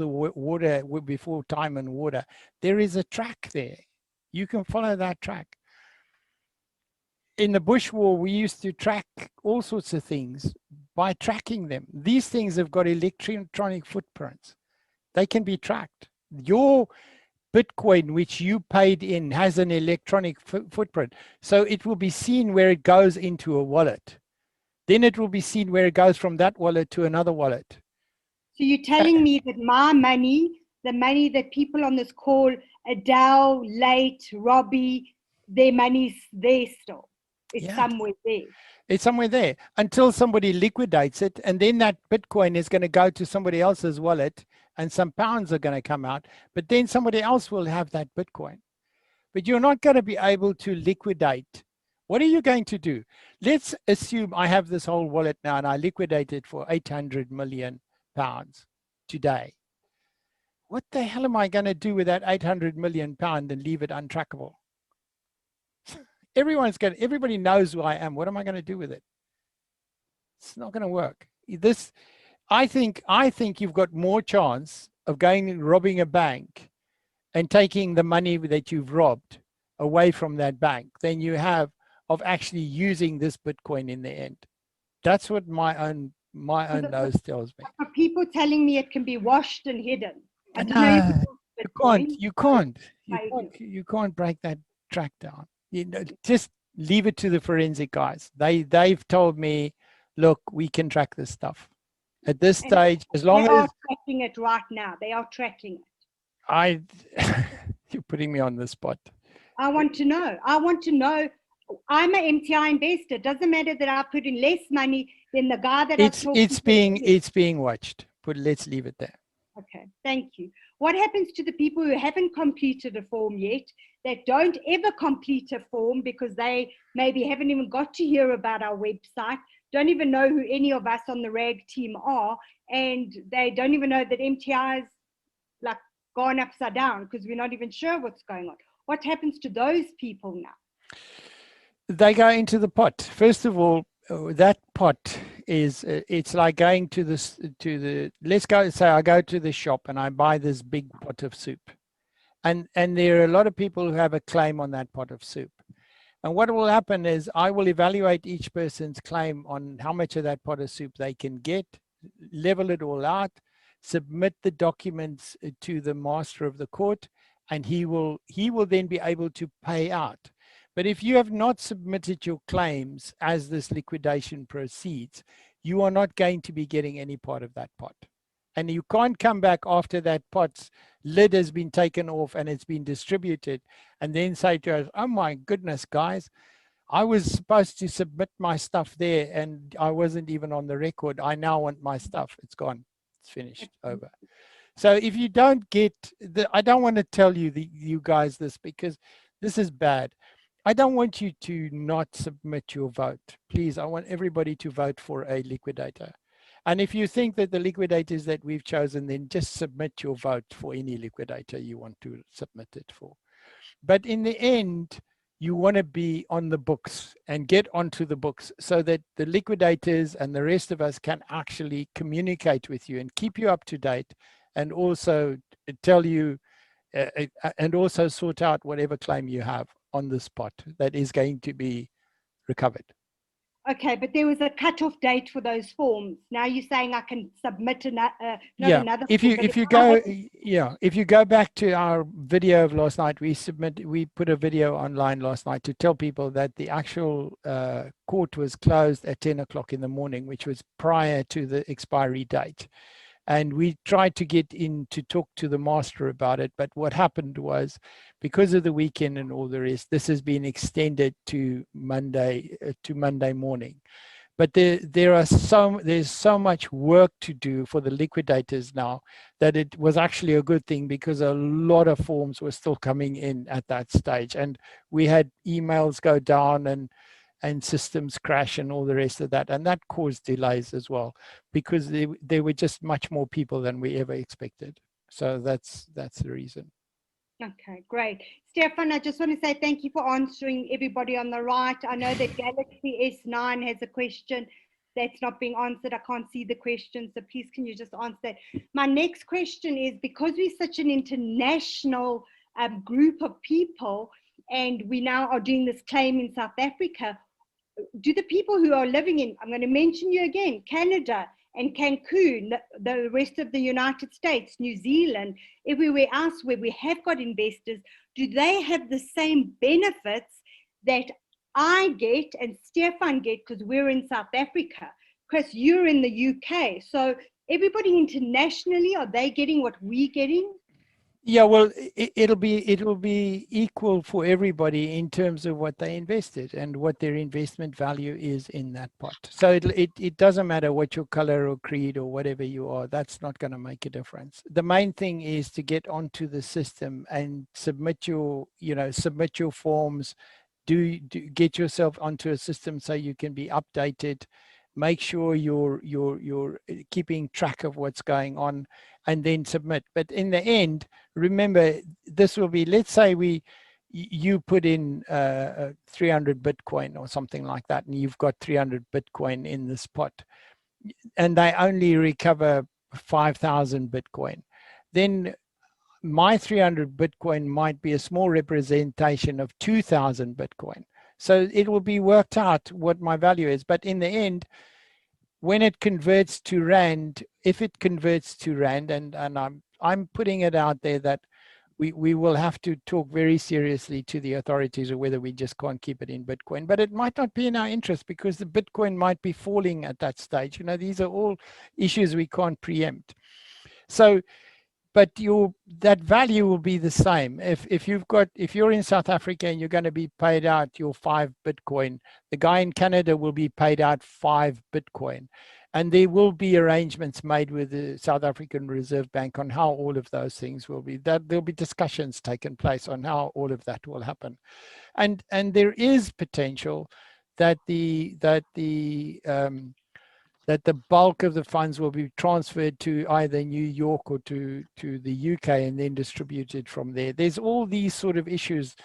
time and water, there is a track there. You can follow that track. In the bush war, we used to track all sorts of things by tracking them. These things have got electronic footprints. They can be tracked. Your Bitcoin, which you paid in, has an electronic footprint. So it will be seen where it goes into a wallet. Then it will be seen where it goes from that wallet to another wallet. So you're telling me that my money, the money that people on this call, Adele, Late, Robbie, their money's there still. It's somewhere there. It's somewhere there until somebody liquidates it. And then that Bitcoin is going to go to somebody else's wallet and some pounds are going to come out. But then somebody else will have that Bitcoin. But you're not going to be able to liquidate. What are you going to do? Let's assume I have this whole wallet now and I liquidate it for 800 million pounds today. What the hell am I going to do with that 800 million pound and leave it untrackable? Everybody knows who I am. What am I going to do with it? It's not going to work. I think you've got more chance of going and robbing a bank and taking the money that you've robbed away from that bank than you have of actually using this Bitcoin in the end. That's what my own nose tells me. Are people telling me it can be washed and hidden? I don't know. You can't break that track down. Just leave it to the forensic guys. They've told me, look, we can track this stuff. At this stage, as long as they are tracking it right now, they are tracking it. You're putting me on the spot. I want to know I'm an MTI investor. It doesn't matter that I put in less money than the guy that I've talked It's to. being watched. But let's leave it there. Okay, thank you. What happens to the people who haven't completed a form yet, that don't ever complete a form because they maybe haven't even got to hear about our website, don't even know who any of us on the RAG team are, and they don't even know that MTI's like gone upside down because we're not even sure what's going on? What happens to those people now? They go into the pot. First of all, that pot is, it's like going to let's go say I go to the shop and I buy this big pot of soup. And there are a lot of people who have a claim on that pot of soup. And what will happen is I will evaluate each person's claim on how much of that pot of soup they can get, level it all out, submit the documents to the master of the court, and he will then be able to pay out. But if you have not submitted your claims as this liquidation proceeds, you are not going to be getting any part of that pot. And you can't come back after that pot's lid has been taken off and it's been distributed and then say to us, oh my goodness, guys, I was supposed to submit my stuff there and I wasn't even on the record. I now want my stuff. It's gone. It's finished. Over. So if you don't get I don't want to tell you guys this because this is bad. I don't want you to not submit your vote. Please, I want everybody to vote for a liquidator. And if you think that the liquidators that we've chosen, then just submit your vote for any liquidator you want to submit it for. But in the end, you want to be on the books and get onto the books so that the liquidators and the rest of us can actually communicate with you and keep you up to date and also tell you and also sort out whatever claim you have on the spot that is going to be recovered. Okay, but there was a cut-off date for those forms. Now you're saying I can submit another, another. If you go back to our video of last night, we put a video online last night to tell people that the actual court was closed at 10 o'clock in the morning, which was prior to the expiry date. And we tried to get in to talk to the master about it. But what happened was, because of the weekend and all the rest, this has been extended to Monday morning. But there's so much work to do for the liquidators now that it was actually a good thing because a lot of forms were still coming in at that stage. And we had emails go down and systems crash and all the rest of that. And that caused delays as well, because there were just much more people than we ever expected. So that's the reason. Okay, great. Stefan, I just want to say thank you for answering everybody on the right. I know that Galaxy S9 has a question that's not being answered. I can't see the question, so please can you just answer that. My next question is, because we're such an international group of people and we now are doing this claim in South Africa, do the people who are living in, I'm going to mention you again, Canada and Cancun, the rest of the United States, New Zealand, everywhere else where we have got investors, do they have the same benefits that I get and Stefan get because we're in South Africa? Chris, you're in the UK. So everybody internationally, are they getting what we're getting? Yeah, well, it'll be equal for everybody in terms of what they invested and what their investment value is in that pot. So it doesn't matter what your color or creed or whatever you are. That's not going to make a difference. The main thing is to get onto the system and submit your forms. Do get yourself onto a system so you can be updated. Make sure you're keeping track of what's going on, and then submit. But in the end, remember, this will be, let's say you put in 300 Bitcoin or something like that, and you've got 300 Bitcoin in this pot, and they only recover 5,000 Bitcoin. Then my 300 Bitcoin might be a small representation of 2,000 Bitcoin. So it will be worked out what my value is. But in the end, when it converts to Rand, if it converts to Rand, and I'm putting it out there that we will have to talk very seriously to the authorities of whether we just can't keep it in Bitcoin. But it might not be in our interest because the Bitcoin might be falling at that stage. These are all issues we can't preempt. So but that value will be the same. If you're in South Africa and you're going to be paid out your 5 Bitcoin, the guy in Canada will be paid out 5 Bitcoin. And there will be arrangements made with the South African Reserve Bank on how all of those things will be. That there'll be discussions taking place on how all of that will happen. And there is potential that the bulk of the funds will be transferred to either New York or to the UK and then distributed from there. There's all these sort of issues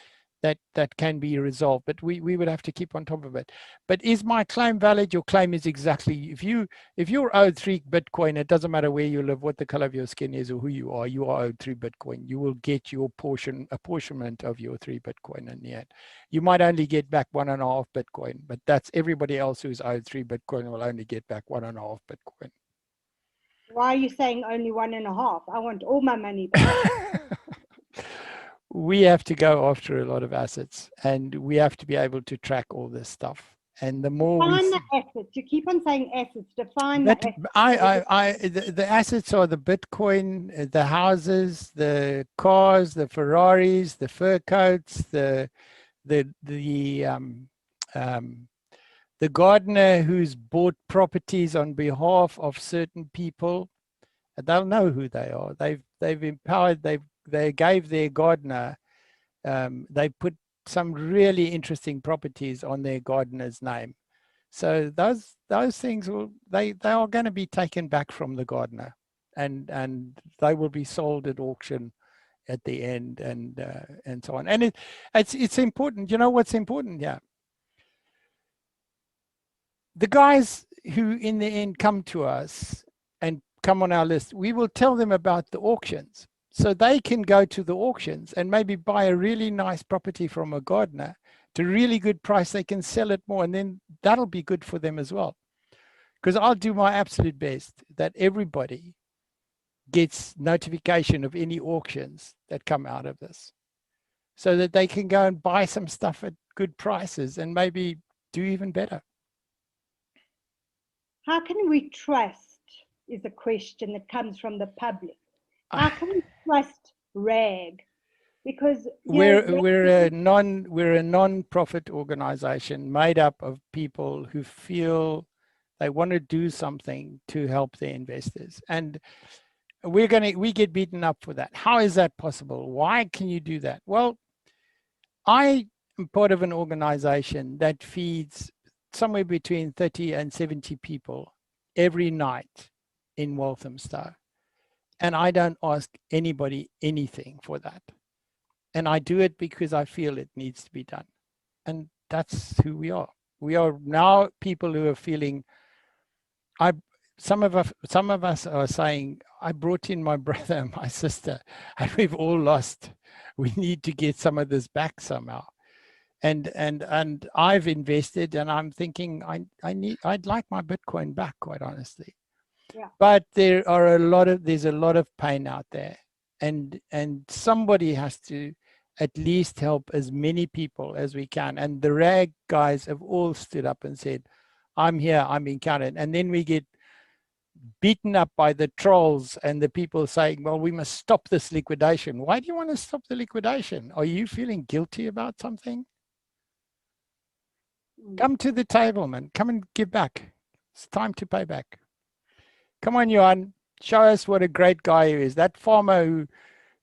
that can be resolved, but we would have to keep on top of it. But is my claim valid? Your claim is exactly, if you're owed 3 Bitcoin, it doesn't matter where you live, what the color of your skin is, or who you are owed 3 Bitcoin. You will get your apportionment of your 3 Bitcoin in the end. You might only get back 1.5 Bitcoin, but that's everybody else who's owed 3 Bitcoin will only get back 1.5 Bitcoin. Why are you saying only 1.5? I want all my money back. We have to go after a lot of assets, and we have to be able to track all this stuff. And the more define the assets. You keep on saying assets. Define the assets. The assets are the Bitcoin, the houses, the cars, the Ferraris, the fur coats, the gardener who's bought properties on behalf of certain people. They'll know who they are. They've empowered. They gave their gardener. They put some really interesting properties on their gardener's name. So those things they are going to be taken back from the gardener, and they will be sold at auction at the end, and so on. And it's important. You know what's important? Yeah. The guys who in the end come to us and come on our list, we will tell them about the auctions. So they can go to the auctions and maybe buy a really nice property from a gardener to a really good price. They can sell it more, and then that'll be good for them as well. Because I'll do my absolute best that everybody gets notification of any auctions that come out of this, so that they can go and buy some stuff at good prices and maybe do even better. How can we trust is a question that comes from the public. How can we trust RAG? Because we're a non-profit organization made up of people who feel they want to do something to help their investors, and we get beaten up for that. How is that possible? Why can you do that? Well, I am part of an organization that feeds somewhere between 30 and 70 people every night in Walthamstow. And I don't ask anybody anything for that. And I do it because I feel it needs to be done. And that's who we are. We are now people who are feeling, some of us are saying, I brought in my brother and my sister, and we've all lost. We need to get some of this back somehow. And I've invested, and I'm thinking I'd like my Bitcoin back, quite honestly. Yeah. But there's a lot of pain out there, and somebody has to at least help as many people as we can. And the RAG guys have all stood up and said, I'm here, I'm encountered. And then we get beaten up by the trolls and the people saying, well, we must stop this liquidation. Why do you want to stop the liquidation? Are you feeling guilty about something? Come to the table, man. Come and give back. It's time to pay back. Come on, Johan. Show us what a great guy he is. That farmer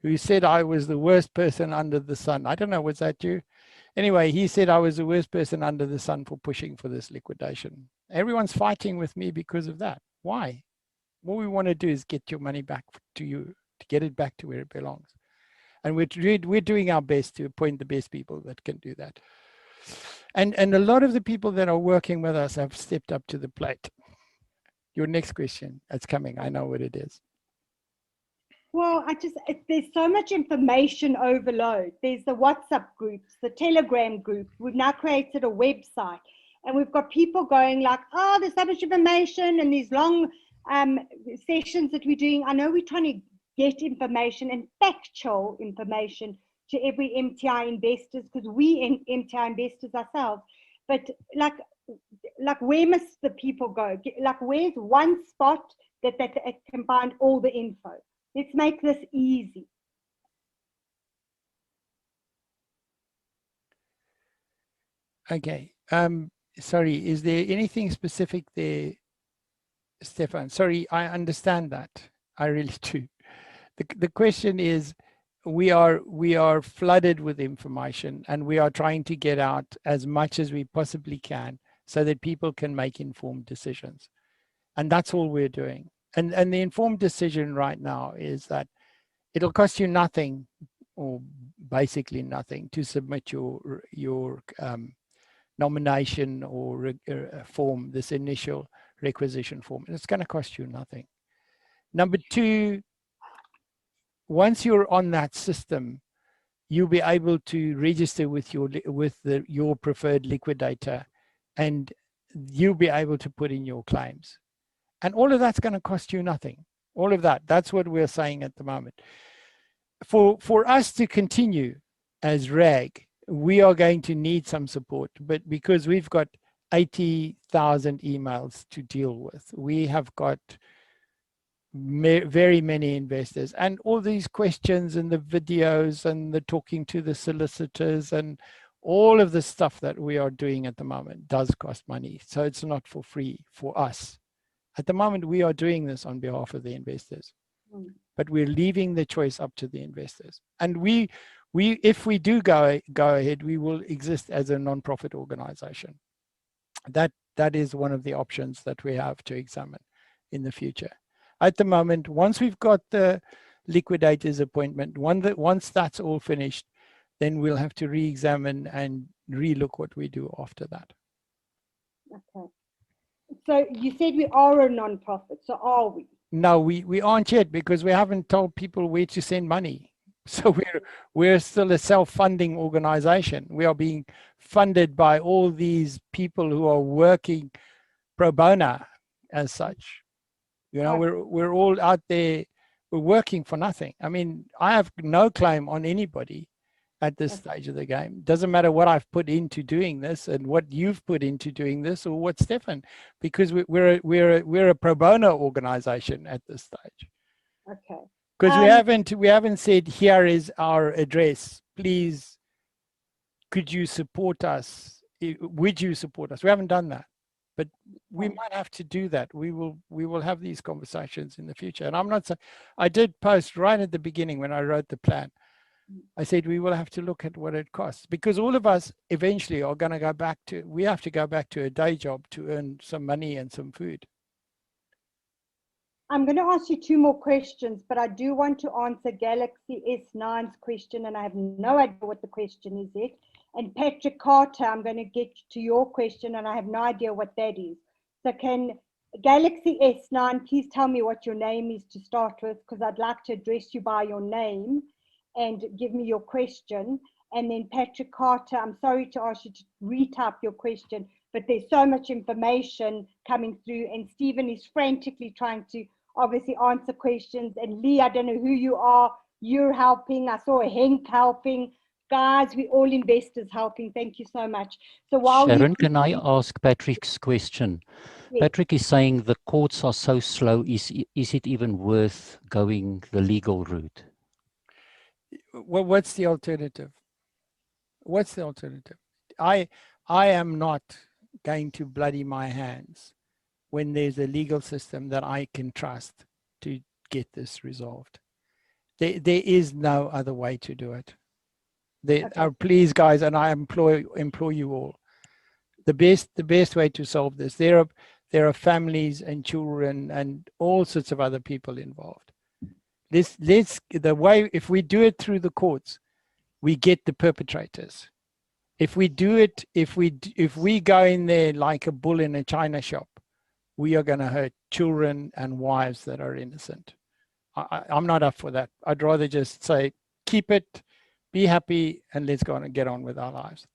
who said I was the worst person under the sun. I don't know, was that you? Anyway, he said I was the worst person under the sun for pushing for this liquidation. Everyone's fighting with me because of that. Why? What we want to do is get your money back to you, to get it back to where it belongs. And we're doing our best to appoint the best people that can do that. And a lot of the people that are working with us have stepped up to the plate. Your next question, it's coming. I know what it is. Well, there's so much information overload. There's the WhatsApp groups, the Telegram group. We've now created a website, and we've got people going like, oh, there's so much information, and these long sessions that we're doing. I know we're trying to get information and factual information to every MTI investors, because we MTI investors ourselves. But like where must the people go? Like, where's one spot that can find all the info? Let's make this easy. Okay. Sorry, is there anything specific there, Stefan? Sorry, I understand that. I really do. The question is, we are flooded with information, and we are trying to get out as much as we possibly can so that people can make informed decisions. And that's all we're doing. And the informed decision right now is that it'll cost you nothing, or basically nothing, to submit your nomination or form, this initial requisition form. And it's going to cost you nothing. Number two, once you're on that system, you'll be able to register with your preferred liquidator, and you'll be able to put in your claims. And all of that's going to cost you nothing. All of that. That's what we're saying at the moment. For us to continue as RAG, we are going to need some support, but because we've got 80,000 emails to deal with, we have got very many investors, and all these questions and the videos and the talking to the solicitors and all of the stuff that we are doing at the moment does cost money. So it's not for free for us. At the moment, we are doing this on behalf of the investors, but we're leaving the choice up to the investors. And if we do go ahead, we will exist as a non-profit organization. That is one of the options that we have to examine in the future. At the moment, once we've got the liquidators appointment, once that's all finished, then we'll have to re-examine and re-look what we do after that. Okay. So you said we are a non-profit, so are we? No, we aren't yet, because we haven't told people where to send money. So we're still a self-funding organization. We are being funded by all these people who are working pro bono as such. You know, we're all out there, we're working for nothing. I mean, I have no claim on anybody at this stage of the game. Doesn't matter what I've put into doing this and what you've put into doing this, or what Stefan, because we're a pro bono organization at this stage. Okay. Because we haven't said, here is our address, please, could you support us? Would you support us? We haven't done that. But we might have to do that. We will have these conversations in the future. And I'm not saying, I did post right at the beginning when I wrote the plan. I said we will have to look at what it costs, because all of us eventually are going to go back to, we have to go back to a day job to earn some money and some food. I'm going to ask you two more questions, but I do want to answer Galaxy S9's question, and I have no idea what the question is yet. And Patrick Carter, I'm going to get to your question, and I have no idea what that is. So can Galaxy S9 please tell me what your name is to start with, because I'd like to address you by your name and give me your question. And then Patrick Carter, I'm sorry to ask you to retype your question, but there's so much information coming through, and Stephen is frantically trying to obviously answer questions. And Lee, I don't know who you are, you're helping. I saw a Henk helping. Guys, we all investors helping. Thank you so much. So while Sharon, can I ask Patrick's question? Yes. Patrick is saying the courts are so slow. Is it even worth going the legal route? Well, what's the alternative? What's the alternative? I am not going to bloody my hands when there's a legal system that I can trust to get this resolved. There is no other way to do it. Please, guys, and I implore you all, the best way to solve this. There are families and children and all sorts of other people involved. If we do it through the courts, we get the perpetrators. If we do it, if we go in there like a bull in a china shop, we are going to hurt children and wives that are innocent. I'm not up for that. I'd rather just say, keep it, be happy, and let's go on and get on with our lives.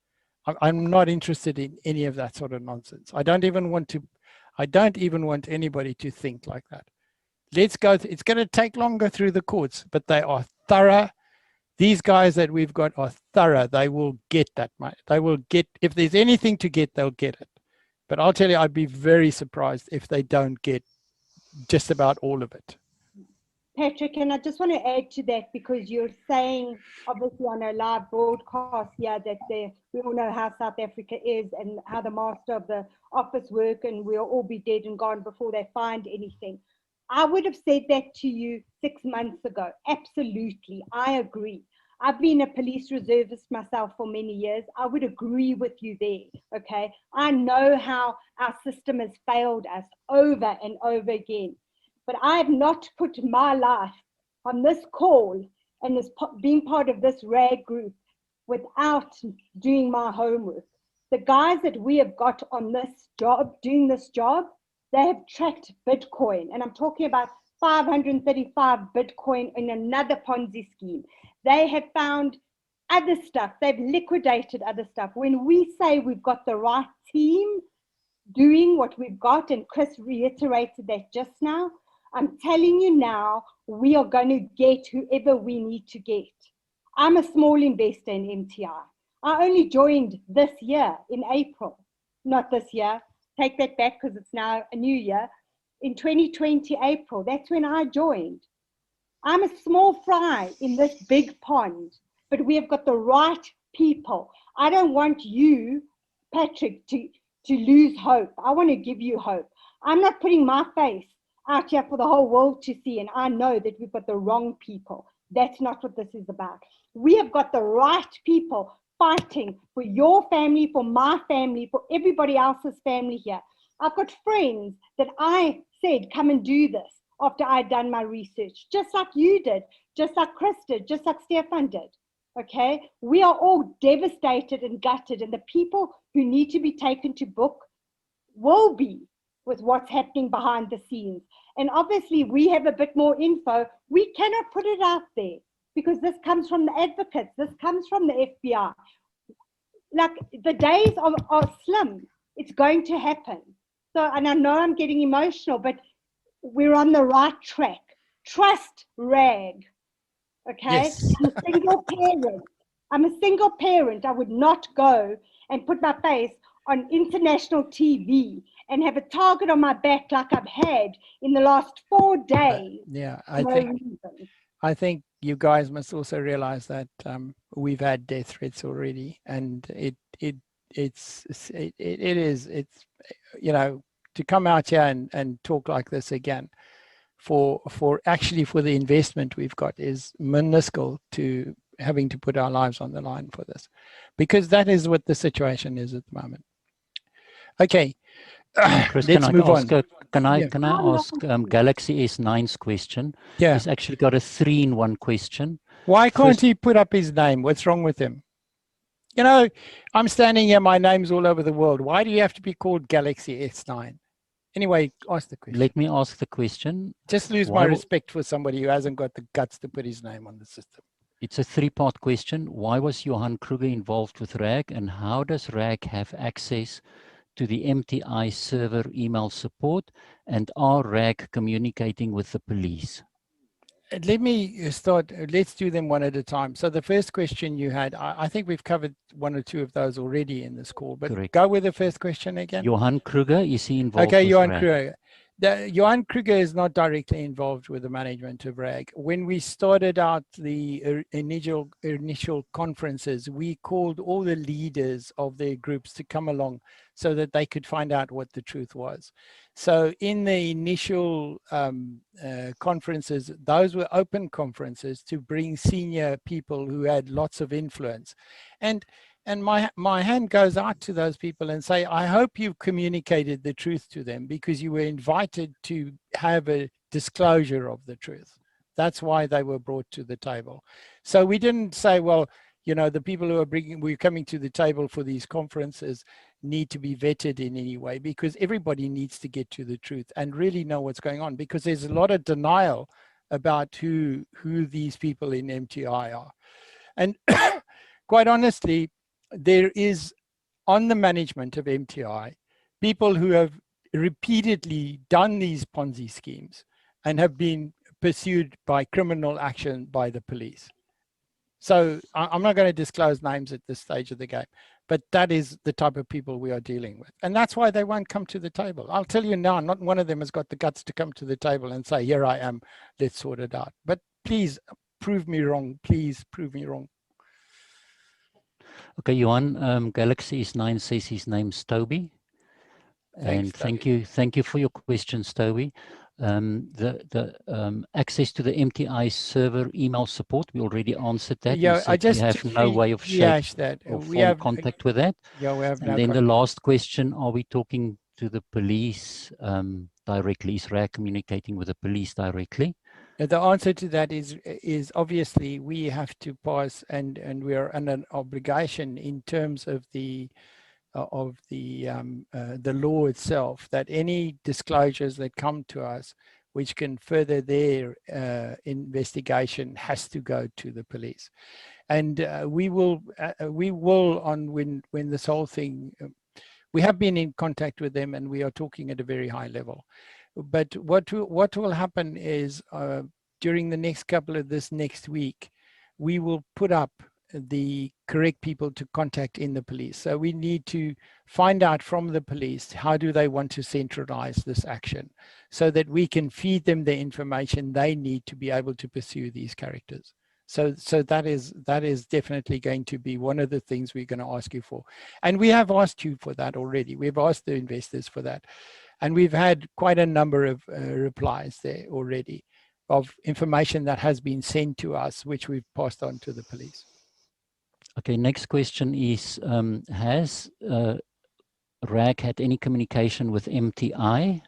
I'm not interested in any of that sort of nonsense. I don't even want anybody to think like that. Let's go. It's going to take longer through the courts, but they are thorough. These guys that we've got are thorough. They will get that money. They will get, if there's anything to get, they'll get it. But I'll tell you, I'd be very surprised if they don't get just about all of it. Patrick, and I just want to add to that, because you're saying, obviously on a live broadcast here, that we all know how South Africa is and how the master of the office work, and we'll all be dead and gone before they find anything. I would have said that to you 6 months ago. Absolutely, I agree. I've been a police reservist myself for many years. I would agree with you there, okay? I know how our system has failed us over and over again. But I have not put my life on this call and as being part of this RAG group without doing my homework. The guys that we have got on this job, doing this job, they have tracked Bitcoin. And I'm talking about 535 Bitcoin in another Ponzi scheme. They have found other stuff. They've liquidated other stuff. When we say we've got the right team doing what we've got, and Chris reiterated that just now, I'm telling you now, we are going to get whoever we need to get. I'm a small investor in MTI. I only joined this year in April, not this year. Take that back, because it's now a new year. In 2020 April, that's when I joined. I'm a small fry in this big pond, but we have got the right people. I don't want you, Patrick, to lose hope. I want to give you hope. I'm not putting my face out here for the whole world to see, and I know that we've got the wrong people. That's not what this is about. We have got the right people fighting for your family, for my family, for everybody else's family here. I've got friends that I said, come and do this after I'd done my research, just like you did, just like Chris did, just like Stefan did. Okay, we are all devastated and gutted, and the people who need to be taken to book will be with what's happening behind the scenes. And obviously we have a bit more info. We cannot put it out there because this comes from the advocates, this comes from the FBI. Like, the days are slim. It's going to happen. So, and I know I'm getting emotional, but we're on the right track. Trust RAG. Okay, Yes. I'm a single parent. I'm a single parent. I would not go and put my face on international TV and have a target on my back like I've had in the last 4 days. Yeah, I think you guys must also realize that we've had death threats already, and it's you know, to come out here and talk like this again for the investment we've got is minuscule to having to put our lives on the line for this, because that is what the situation is at the moment. Okay, Chris, let's move on. Can I ask Galaxy S9's question? Yeah. He's actually got a 3-in-1 question. Why can't he put up his name? What's wrong with him? You know, I'm standing here, my name's all over the world. Why do you have to be called Galaxy S9? Anyway, ask the question. Let me ask the question. Just lose my respect for somebody who hasn't got the guts to put his name on the system. It's a 3-part question. Why was Johan Kruger involved with RAG, and how does RAG have access to the MTI server email support, and are RAG communicating with the police? Let me start. Let's do them one at a time. So the first question you had, I think we've covered 1 or 2 of those already in this call, but Correct. Go with the first question again. Johan Kruger, is he involved with Johan RAG? Kruger. Johan Kruger is not directly involved with the management of RAG. When we started out the initial conferences, we called all the leaders of their groups to come along so that they could find out what the truth was. So in the initial conferences, those were open conferences to bring senior people who had lots of influence. And my hand goes out to those people and say, I hope you've communicated the truth to them, because you were invited to have a disclosure of the truth. That's why they were brought to the table. So we didn't say, well, you know, the people who we're coming to the table for these conferences need to be vetted in any way, because everybody needs to get to the truth and really know what's going on, because there's a lot of denial about who these people in MTI are. And quite honestly, there is, on the management of MTI, people who have repeatedly done these Ponzi schemes and have been pursued by criminal action by the police. So I'm not going to disclose names at this stage of the game, But that is the type of people we are dealing with. And that's why they won't come to the table. I'll tell you now, not one of them has got the guts to come to the table and say, here I am, let's sort it out. But please prove me wrong. Please prove me wrong. Okay, Johan, Galaxy is 9 says his name's Toby. Thanks, And Toby. thank you for your questions, Toby. The access to the MTI server email support, we already answered that. Yeah, We said we have no way of shape that or we form have contact with that. Yeah, we have And no then the contact. last question, are we talking to the police directly? Is RAG communicating with the police directly? The answer to that is obviously we have to pass, and we are under an obligation in terms of the law itself, that any disclosures that come to us which can further their investigation has to go to the police. And we will on when this whole thing, we have been in contact with them and we are talking at a very high level. But what will happen is during the next couple of this next week, we will put up the correct people to contact in the police. So we need to find out from the police, how do they want to centralize this action so that we can feed them the information they need to be able to pursue these characters. So that is definitely going to be one of the things we're going to ask you for. And we have asked you for that already. We've asked the investors for that. And we've had quite a number of replies there already of information that has been sent to us, which we've passed on to the police. Okay, next question is, has RAG had any communication with MTI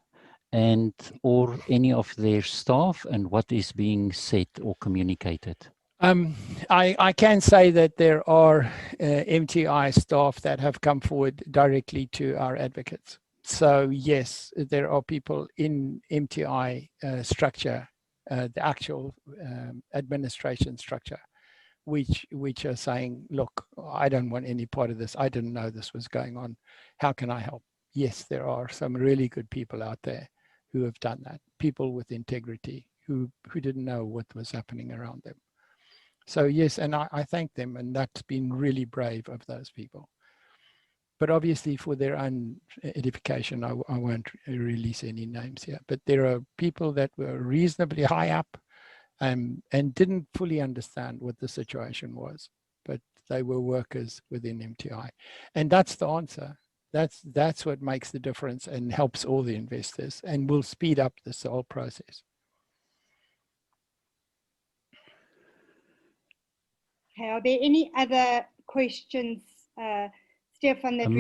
and or any of their staff, and what is being said or communicated? I can say that there are MTI staff that have come forward directly to our advocates. So yes, there are people in MTI structure, the actual administration structure, which are saying, look, I don't want any part of this. I didn't know this was going on. How can I help? Yes, there are some really good people out there who have done that. People with integrity who didn't know what was happening around them. So yes, and I thank them, and that's been really brave of those people. But obviously for their own edification, I won't release any names here. But there are people that were reasonably high up and didn't fully understand what the situation was, but they were workers within MTI. And that's the answer. That's what makes the difference and helps all the investors and will speed up this whole process. Okay, are there any other questions, Stefan, that we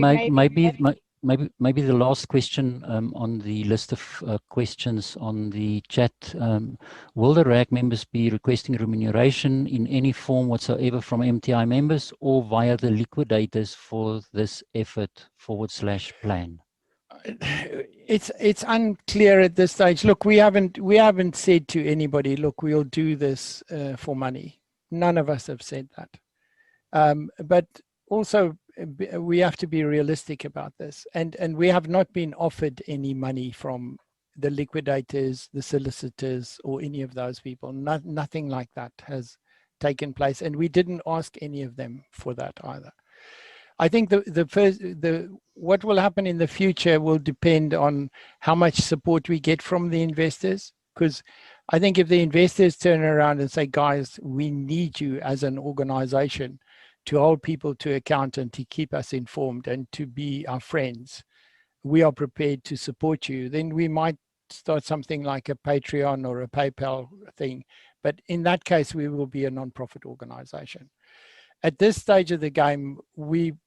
maybe the last question on the list of questions on the chat. Will the RAG members be requesting remuneration in any form whatsoever from MTI members or via the liquidators for this effort /plan? It's unclear at this stage. Look, we haven't said to anybody, look, we'll do this for money. None of us have said that. But also, we have to be realistic about this. And we have not been offered any money from the liquidators, the solicitors, or any of those people. Nothing like that has taken place. And we didn't ask any of them for that either. I think what will happen in the future will depend on how much support we get from the investors. Because I think if the investors turn around and say, guys, we need you as an organization to hold people to account and to keep us informed and to be our friends, we are prepared to support you, then we might start something like a Patreon or a PayPal thing. But in that case, we will be a non-profit organization. At this stage of the game, we've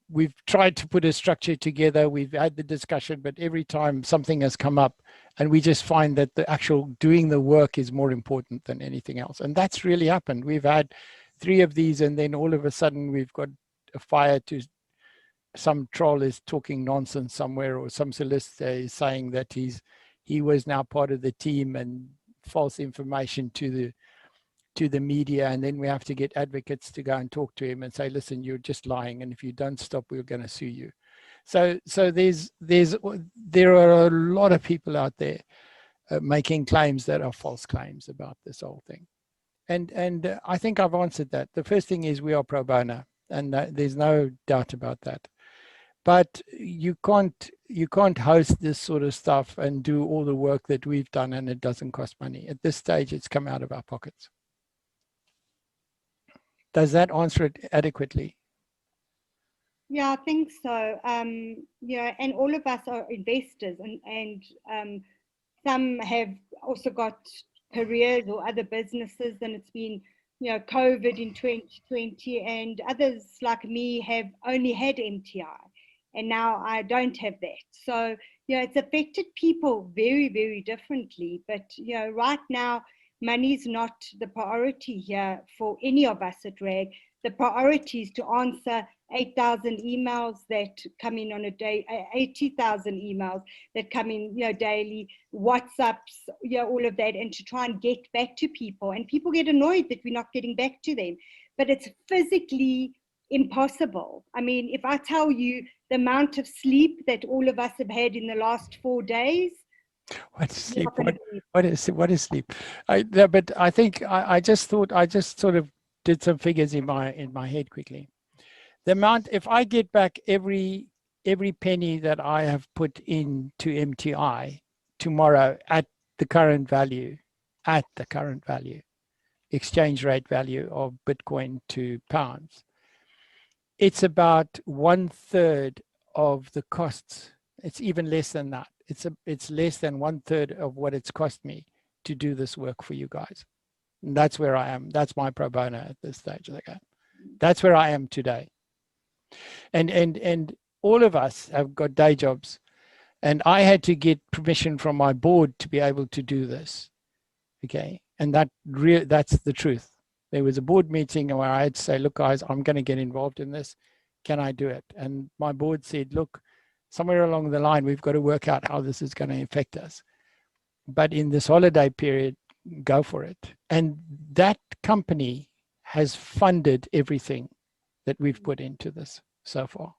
tried to put a structure together. We've had the discussion, but every time something has come up, and we just find that the actual doing the work is more important than anything else. And that's really happened. We've had 3 of these, and then all of a sudden we've got a fire to some troll is talking nonsense somewhere, or some solicitor is saying that he was now part of the team and false information to the media, and then we have to get advocates to go and talk to him and say, listen, you're just lying, and if you don't stop, we're going to sue you. So there are a lot of people out there making claims that are false claims about this whole thing. And I think I've answered that. The first thing is we are pro bono, and there's no doubt about that. but you can't host this sort of stuff and do all the work that we've done, and it doesn't cost money. At this stage, it's come out of our pockets. Does that answer it adequately? Yeah, I think so. Yeah, and all of us are investors, and some have also got careers or other businesses, and it's been, you know, COVID in 2020, and others like me have only had MTI, and now I don't have that. So, you know, it's affected people very, very differently. But, you know, right now, money is not the priority here for any of us at RAG. The priority is to answer 8,000 emails that come in on a day, 80,000 emails that come in, you know, daily, WhatsApps, you know, all of that, and to try and get back to people. And people get annoyed that we're not getting back to them, but it's physically impossible. I mean, if I tell you the amount of sleep that all of us have had in the last 4 days. What is sleep? What is sleep? But I think I just thought, I just sort of did some figures in my head quickly. The amount, if I get back every penny that I have put into MTI tomorrow at the current value, exchange rate value of Bitcoin to pounds, it's about 1/3 of the costs. It's even less than that. It's less than 1/3 of what it's cost me to do this work for you guys. And that's where I am. That's my pro bono at this stage. Okay. That's where I am today. And all of us have got day jobs, and I had to get permission from my board to be able to do this. Okay. And that's the truth. There was a board meeting where I had to say, look, guys, I'm going to get involved in this. Can I do it? And my board said, look, somewhere along the line, we've got to work out how this is going to affect us. But in this holiday period, go for it. And that company has funded everything that we've put into this so far.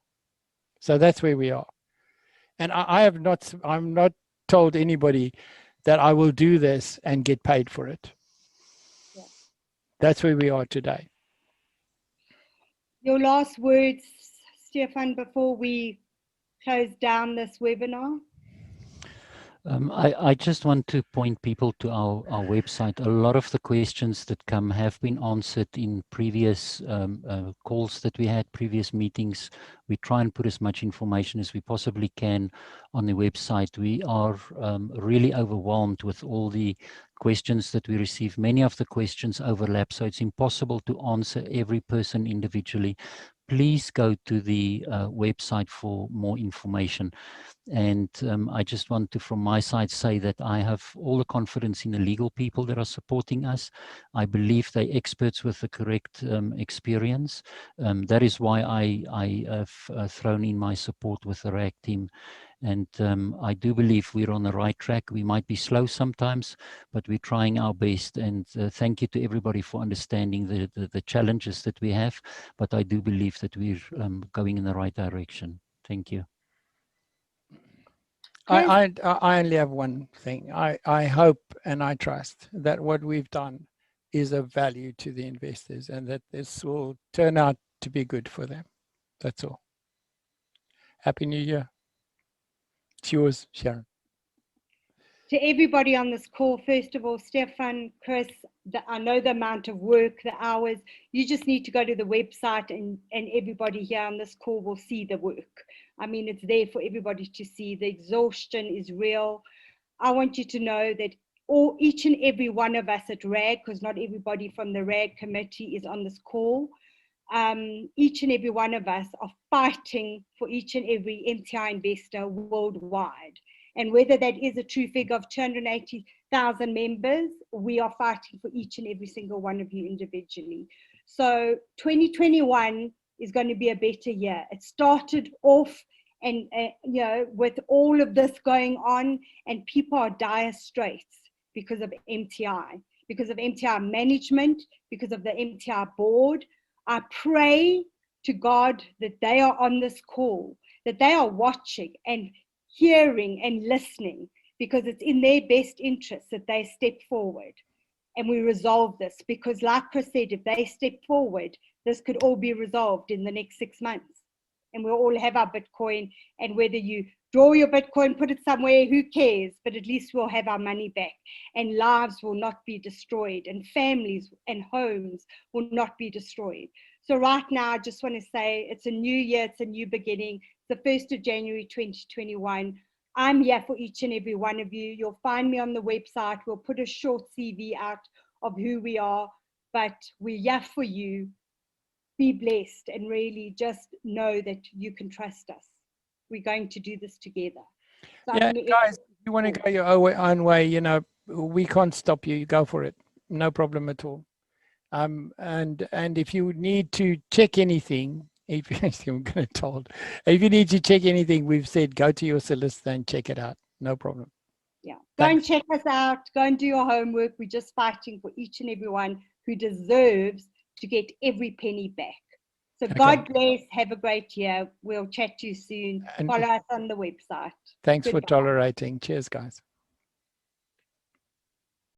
So that's where we are. And I'm not told anybody that I will do this and get paid for it. Yeah. That's where we are today. Your last words, Stefan, before we close down this webinar? I just want to point people to our website. A lot of the questions that come have been answered in previous calls that we had, previous meetings. We try and put as much information as we possibly can on the website. We are really overwhelmed with all the questions that we receive. Many of the questions overlap, so it's impossible to answer every person individually. Please go to the website for more information. And I just want to, from my side, say that I have all the confidence in the legal people that are supporting us. I believe they're experts with the correct experience. That is why I have thrown in my support with the RAG team. And I do believe we're on the right track. We might be slow sometimes, but we're trying our best. And thank you to everybody for understanding the challenges that we have. But I do believe that we're going in the right direction. Thank you. I only have one thing. I hope and I trust that what we've done is of value to the investors, and that this will turn out to be good for them. That's all. Happy New Year. It's yours, Sharon. To everybody on this call, first of all, Stefan, Chris, I know the amount of work, the hours. You just need to go to the website, and everybody here on this call will see the work. I mean, it's there for everybody to see. The exhaustion is real. I want you to know that each and every one of us at RAG, because not everybody from the RAG committee is on this call, each and every one of us are fighting for each and every MTI investor worldwide. And whether that is a true figure of 280,000 members, we are fighting for each and every single one of you individually. So 2021 is going to be a better year. It started off and you know, with all of this going on, and people are dire straits because of MTI, because of MTI management, because of the MTI board. I pray to God that they are on this call, that they are watching and hearing and listening, because it's in their best interest that they step forward and we resolve this. Because like Chris said, if they step forward, this could all be resolved in the next 6 months. and we'll all have our Bitcoin. And whether you draw your Bitcoin, put it somewhere, who cares? But at least we'll have our money back, and lives will not be destroyed, and families and homes will not be destroyed. So right now, I just want to say it's a new year, it's a new beginning. It's the 1st of January 2021. I'm here for each and every one of you. You'll find me on the website. We'll put a short CV out of who we are, but we're here for you. Be blessed, and really just know that you can trust us. We're going to do this together. So yeah, guys, if you want to go your own way, you know, we can't stop you. You go for it. No problem at all. And if you need to check anything, if I'm going to told, if you need to check anything, we've said go to your solicitor and check it out. No problem. Yeah, go and check us out. Go and do your homework. We're just fighting for each and everyone who deserves to get every penny back. So God bless. Have a great year. We'll chat to you soon. Follow us on the website. Thanks for tolerating. Cheers, guys.